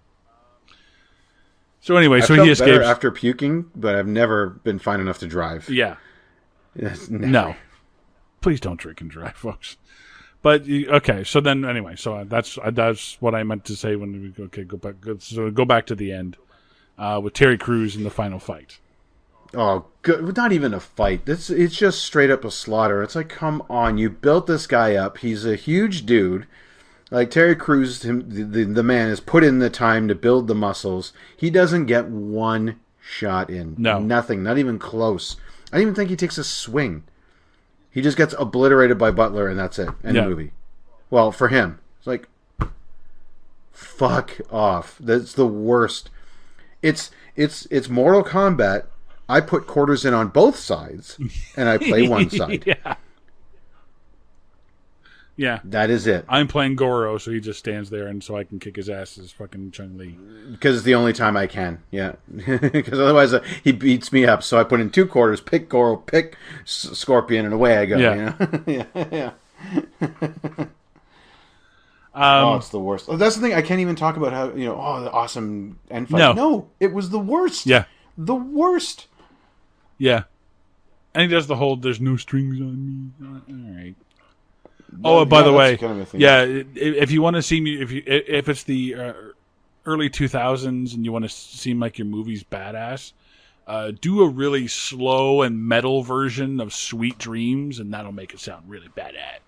anyway, I so felt he escapes. better after puking, but I've never been fine enough to drive. Yeah. Yes, no. Please don't drink and drive, folks. But okay, so then anyway, so that's what I meant to say when we go back to the end. With Terry Crews in the final fight. Oh, good. Not even a fight. It's just straight up a slaughter. It's like, come on, you built this guy up. He's a huge dude. Like Terry Crews, the man has put in the time to build the muscles. He doesn't get one shot in. No. Nothing. Not even close. I don't even think he takes a swing. He just gets obliterated by Butler, and that's it. End of movie. Well, for him. It's like, fuck off. That's the worst. It's Mortal Kombat. I put quarters in on both sides, and I play one side. Yeah. That is it. I'm playing Goro, so he just stands there, and so I can kick his ass as fucking Chun-Li. Because it's the only time I can, yeah. Because otherwise he beats me up, so I put in 2 quarters, pick Goro, pick Scorpion, and away I go. Yeah. Yeah. It's the worst. That's the thing. I can't even talk about how, the awesome end fight. No, it was the worst. Yeah. The worst. Yeah. And he does the whole, there's no strings on me. All right. Oh, by the way, kind of if you want to see me, if it's the early 2000s and you want to seem like your movie's badass, Do a really slow and metal version of Sweet Dreams, and that'll make it sound really badass.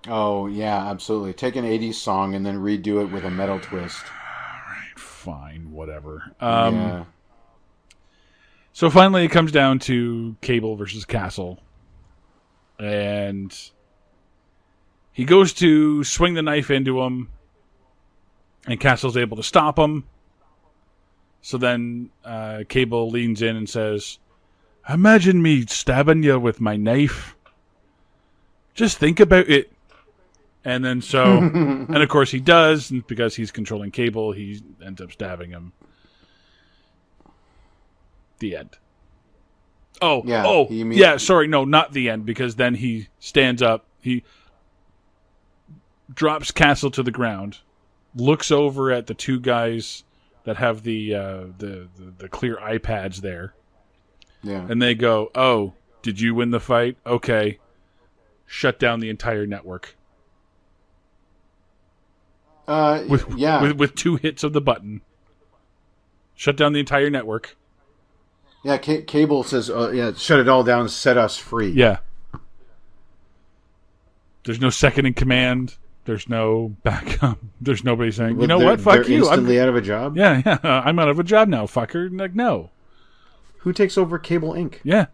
Oh, yeah, absolutely. Take an 80s song and then redo it with a metal twist. All right, fine, whatever. Yeah. So finally it comes down to Cable versus Castle. And he goes to swing the knife into him, and Castle's able to stop him. So then Cable leans in and says, "Imagine me stabbing you with my knife. Just think about it." And then and of course he does, and because he's controlling Cable, he ends up stabbing him. The end. Sorry, no, not the end, because then he stands up, he drops Castle to the ground, looks over at the two guys that have the clear iPads there. Yeah. And they go, "Oh, did you win the fight? Okay. Shut down the entire network." With 2 hits of the button. Shut down the entire network. Yeah, Cable says, shut it all down, set us free. Yeah. There's no second in command. There's no backup. There's nobody saying, "You know what? Fuck you. They're instantly out of a job? Yeah. I'm out of a job now, fucker." Like, no. Who takes over Cable Inc.? Yeah.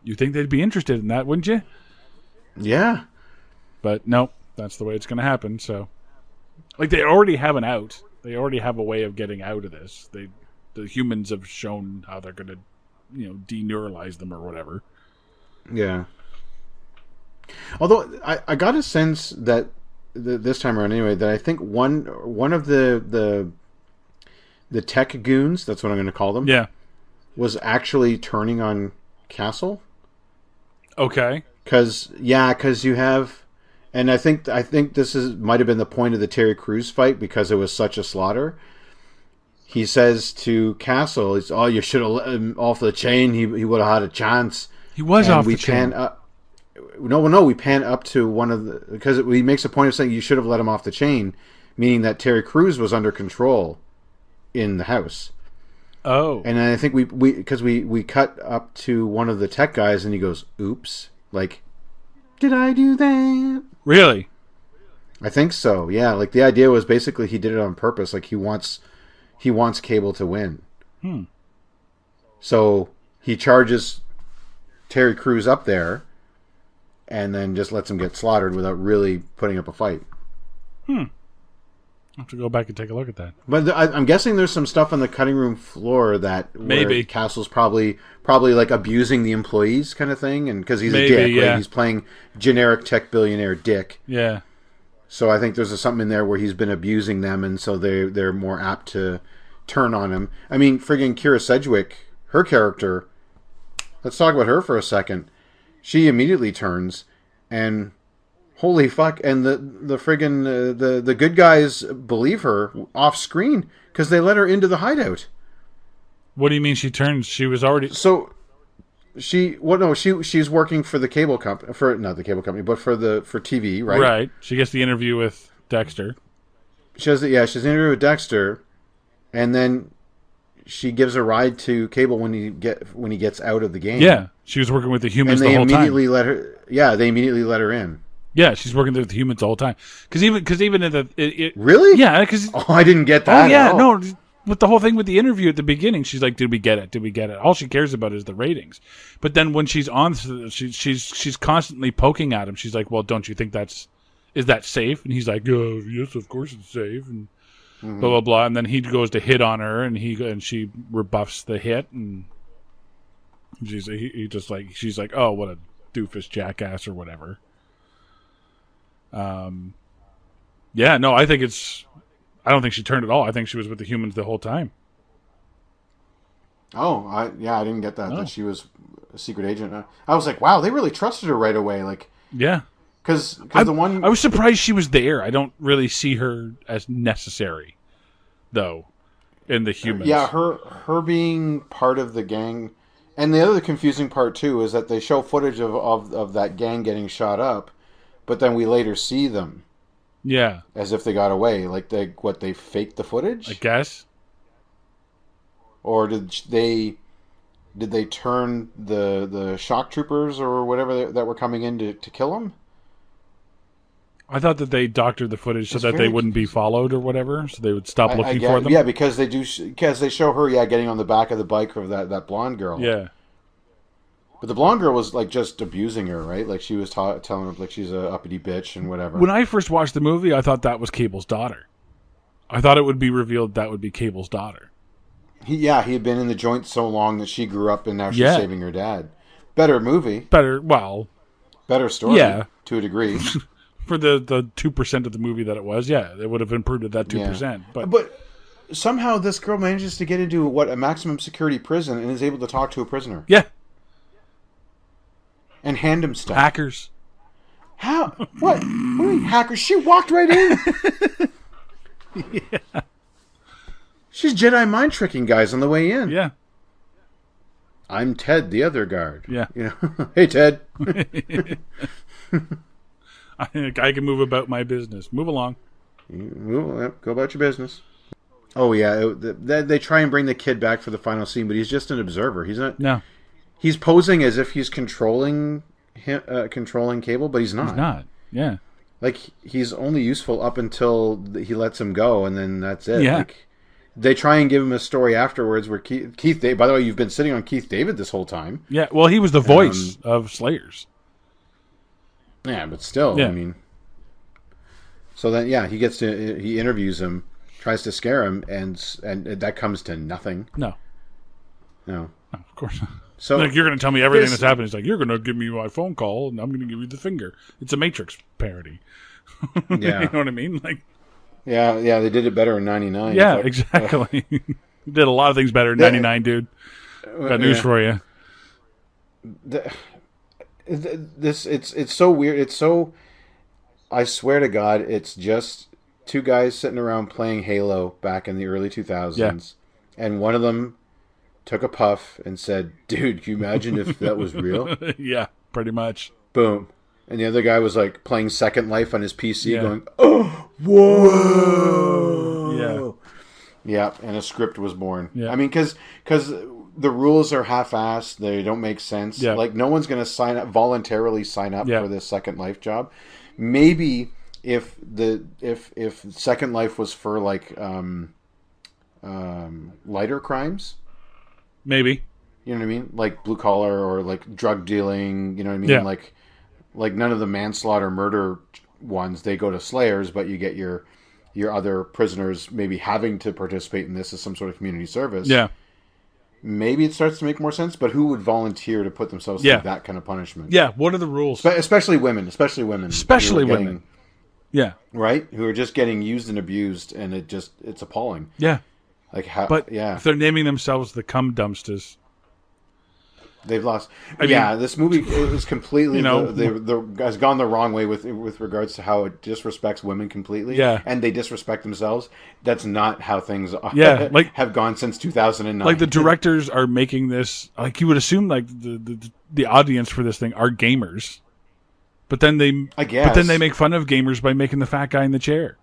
You think they'd be interested in that, wouldn't you? Yeah. But no, that's the way it's going to happen. So, like, they already have an out. They already have a way of getting out of this. The humans have shown how they're going to, deneuralize them or whatever. Yeah. Although I got a sense that this time around anyway, that I think one of the tech goons, that's what I'm going to call them, yeah, was actually turning on Castle. Okay. Because you have, and I think this might have been the point of the Terry Crews fight, because it was such a slaughter. He says to Castle, "You should have let him off the chain. He would have had a chance." He was off the chain. We pan up to one of the, because he makes a point of saying you should have let him off the chain, meaning that Terry Crews was under control in the house. Oh. And I think we cut up to one of the tech guys, and he goes, "Oops, like, did I do that?" Really? I think so. Yeah, like the idea was basically he did it on purpose. Like he wants Cable to win. So he charges Terry Crews up there, and then just lets him get slaughtered without really putting up a fight. I'll have to go back and take a look at that. But I'm guessing there's some stuff on the cutting room floor that maybe Castle's probably like abusing the employees, kind of thing, and because he's a dick, yeah. right? He's playing generic tech billionaire dick. Yeah. So I think there's something in there where he's been abusing them, and so they're more apt to turn on him. I mean, friggin' Kira Sedgwick, her character. Let's talk about her for a second. She immediately turns, and holy fuck! And the friggin' the good guys believe her off screen because they let her into the hideout. What do you mean she turns? She was already she's working for the cable company, not the cable company, but for TV, right? Right. She gets the interview with Dexter. She's an interview with Dexter, and then she gives a ride to Cable when he gets out of the game. Yeah, she was working with the humans the whole time. They immediately let her in. Yeah, she's working with the humans the whole time. Because even in the really, yeah, because I didn't get that. Oh yeah, no. With the whole thing with the interview at the beginning, she's like, "Did we get it? Did we get it?" All she cares about is the ratings. But then when she's on, she's constantly poking at him. She's like, "Well, don't you think is that safe?" And he's like, "Yes, of course it's safe." And blah blah blah. And then he goes to hit on her, and she rebuffs the hit, and she's like, "Oh, what a doofus jackass," or whatever. Yeah, no, I don't think she turned at all. I think she was with the humans the whole time. Oh, I didn't get that. That she was a secret agent. I was like, wow, they really trusted her right away. Like, yeah, because I was surprised she was there. I don't really see her as necessary, though, in the humans. Yeah, her being part of the gang, and the other confusing part too is that they show footage of that gang getting shot up, but then we later see them. Yeah. As if they got away. Like they faked the footage? I guess. or did they turn the shock troopers or whatever that were coming in to kill him? I thought that they doctored the footage so that they wouldn't be followed or whatever, so they would stop looking for them. Yeah, because they show her getting on the back of the bike of that blonde girl. Yeah. But the blonde girl was like just abusing her, right? Like she was telling her like she's a uppity bitch and whatever. When I first watched the movie, I thought that was Cable's daughter. I thought it would be revealed that would be Cable's daughter. He had been in the joint so long that she grew up and now she's saving her dad. Better movie. Better story. Yeah, to a degree. For the 2% of the movie that it was, it would have improved at that 2%. Yeah. But somehow this girl manages to get into a maximum security prison and is able to talk to a prisoner. Yeah. And hand him stuff. Hackers. How? What? What do you mean hackers? She walked right in. Yeah. She's Jedi mind tricking guys on the way in. Yeah. I'm Ted, the other guard. Yeah. You know, hey Ted. I can move about my business. Move along. Go about your business. Oh yeah, they try and bring the kid back for the final scene, but he's just an observer. He's not. No. He's posing as if he's controlling Cable, but he's not. He's not. Yeah. Like he's only useful up until he lets him go, and then that's it. Yeah. Like, they try and give him a story afterwards where Keith. By the way, you've been sitting on Keith David this whole time. Yeah. Well, he was the voice of Slayers. Yeah, but still, I mean. So then, he interviews him, tries to scare him, and that comes to nothing. No, of course not. So like, you're going to tell me everything that's happening. He's like, you're going to give me my phone call, and I'm going to give you the finger. It's a Matrix parody. Yeah, you know what I mean? Like, yeah, they did it better in '99. Yeah, exactly. Did a lot of things better in '99, dude. Got news for you. It's so weird. It's so. I swear to God, it's just two guys sitting around playing Halo back in the early 2000s, and one of them took a puff and said, "Dude, can you imagine if that was real?" Yeah, pretty much. Boom. And the other guy was like playing Second Life on his PC, going, "Oh, whoa!" Yeah, and a script was born. Yeah. I mean, because the rules are half-assed, they don't make sense. Yeah. Like no one's going to voluntarily sign up for this Second Life job. Maybe if Second Life was for like lighter crimes, maybe, you know what I mean, like blue collar or like drug dealing, you know what I mean, like none of the manslaughter murder ones, they go to Slayers, but you get your other prisoners maybe having to participate in this as some sort of community service. Yeah. Maybe it starts to make more sense, but who would volunteer to put themselves through that kind of punishment? Yeah, what are the rules? Especially women. Especially women. Yeah. Right? Who are just getting used and abused, and it's appalling. Yeah. Like how? But if they're naming themselves the cum dumpsters, they've lost. I mean, this movie is completely, has gone the wrong way with regards to how it disrespects women completely. Yeah. And they disrespect themselves. That's not how things have gone since 2009. Like the directors are making this, like you would assume like the audience for this thing are gamers. But then they make fun of gamers by making the fat guy in the chair.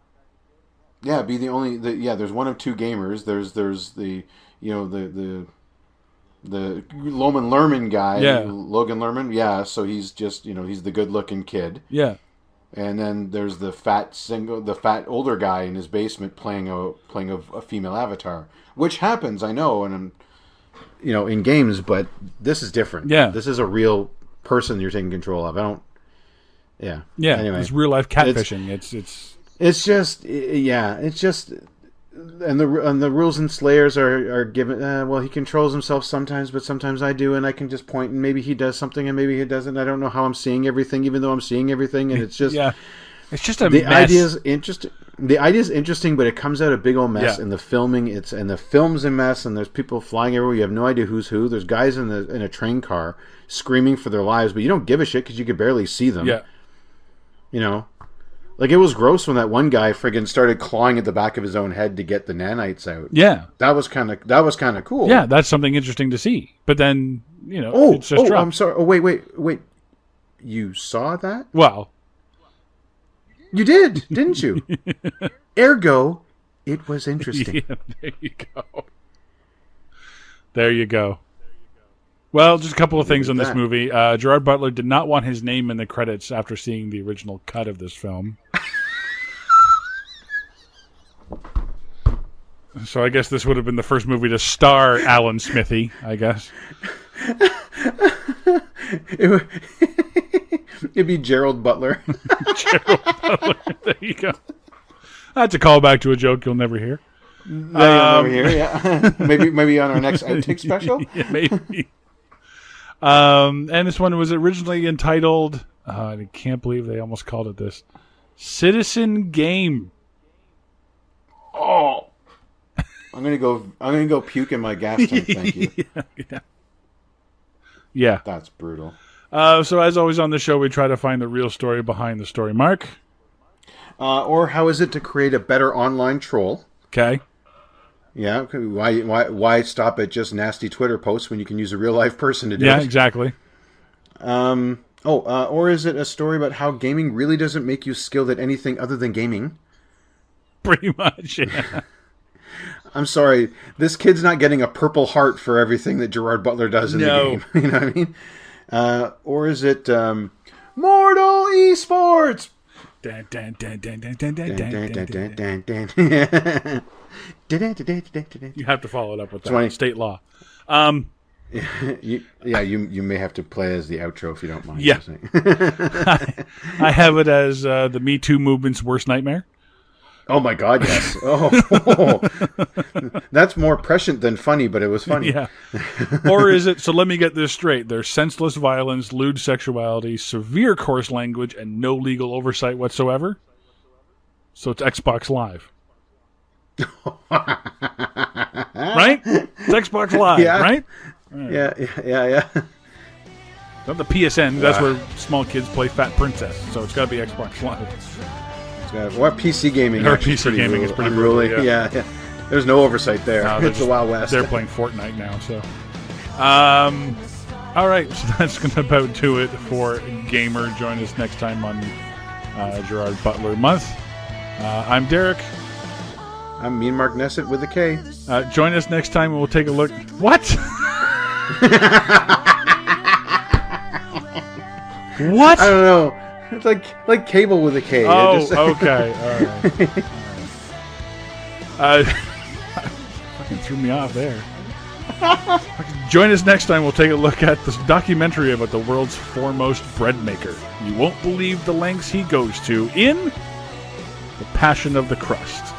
Yeah, there's one of two gamers. There's the Logan Lerman guy, Logan Lerman, so he's just, he's the good-looking kid. Yeah. And then there's the fat older guy in his basement playing a female avatar, which happens, I know, and in games, but this is different. Yeah. This is a real person you're taking control of. Yeah. Anyway, it's real life catfishing. It's just. And the rules in Slayers are given. Well, he controls himself sometimes, but sometimes I do, and I can just point, and maybe he does something, and maybe he doesn't. I don't know how I'm seeing everything, even though I'm seeing everything, and it's just it's just a the mess. Idea's interesting. The idea's interesting, but it comes out a big old mess. And the filming, the film's a mess, and there's people flying everywhere. You have no idea who's who. There's guys in a train car screaming for their lives, but you don't give a shit because you could barely see them. Yeah, Like, it was gross when that one guy friggin' started clawing at the back of his own head to get the nanites out. Yeah. That was kind of cool. Yeah, that's something interesting to see. But then, it's just dropped. I'm sorry. Oh, wait. You saw that? Well. You did, didn't you? Ergo, it was interesting. Yeah, there you go. There you go. Well, just a couple of things on this movie. Gerard Butler did not want his name in the credits after seeing the original cut of this film. So I guess this would have been the first movie to star Alan Smithy, I guess. It'd be Gerald Butler. Gerald Butler. There you go. That's a callback to a joke you'll never hear. That you'll never hear, yeah. maybe on our next outtake special? Yeah, maybe. And this one was originally entitled, I can't believe they almost called it this, Citizen Game. Oh. I'm gonna go puke in my gas tank, thank you. Yeah. That's brutal. So as always on the show, we try to find the real story behind the story. Mark? Or how is it to create a better online troll? Okay. Yeah, why stop at just nasty Twitter posts when you can use a real life person to do it? Yeah, exactly. Or is it a story about how gaming really doesn't make you skilled at anything other than gaming? Pretty much, yeah. I'm sorry, this kid's not getting a Purple Heart for everything that Gerard Butler does in the game. You know what I mean? Or is it Mortal Esports? You have to follow it up with that. State law. You may have to play as the outro if you don't mind. Yeah. I have it as the Me Too movement's worst nightmare. Oh my God, yes. Oh. That's more prescient than funny, but it was funny. Yeah. Or is it, so let me get this straight, there's senseless violence, lewd sexuality, severe coarse language, and no legal oversight whatsoever? So it's Xbox Live. Right? It's Xbox Live, right? Yeah. Not the PSN, that's where small kids play Fat Princess, so it's got to be Xbox Live. What PC gaming? Or PC gaming is pretty unruly. brutal, Yeah. There's no oversight there. No, it's the Wild West. They're playing Fortnite now, so. All right, so that's going to about do it for Gamer. Join us next time on Gerard Butler Month. I'm Derek. I'm Mean Mark Nessett with a K. Join us next time and we'll take a look. What? What? I don't know. It's like cable with a K. Oh, okay. All right. Fucking threw me off there. Join us next time. We'll take a look at this documentary about the world's foremost bread maker. You won't believe the lengths he goes to in The Passion of the Crust.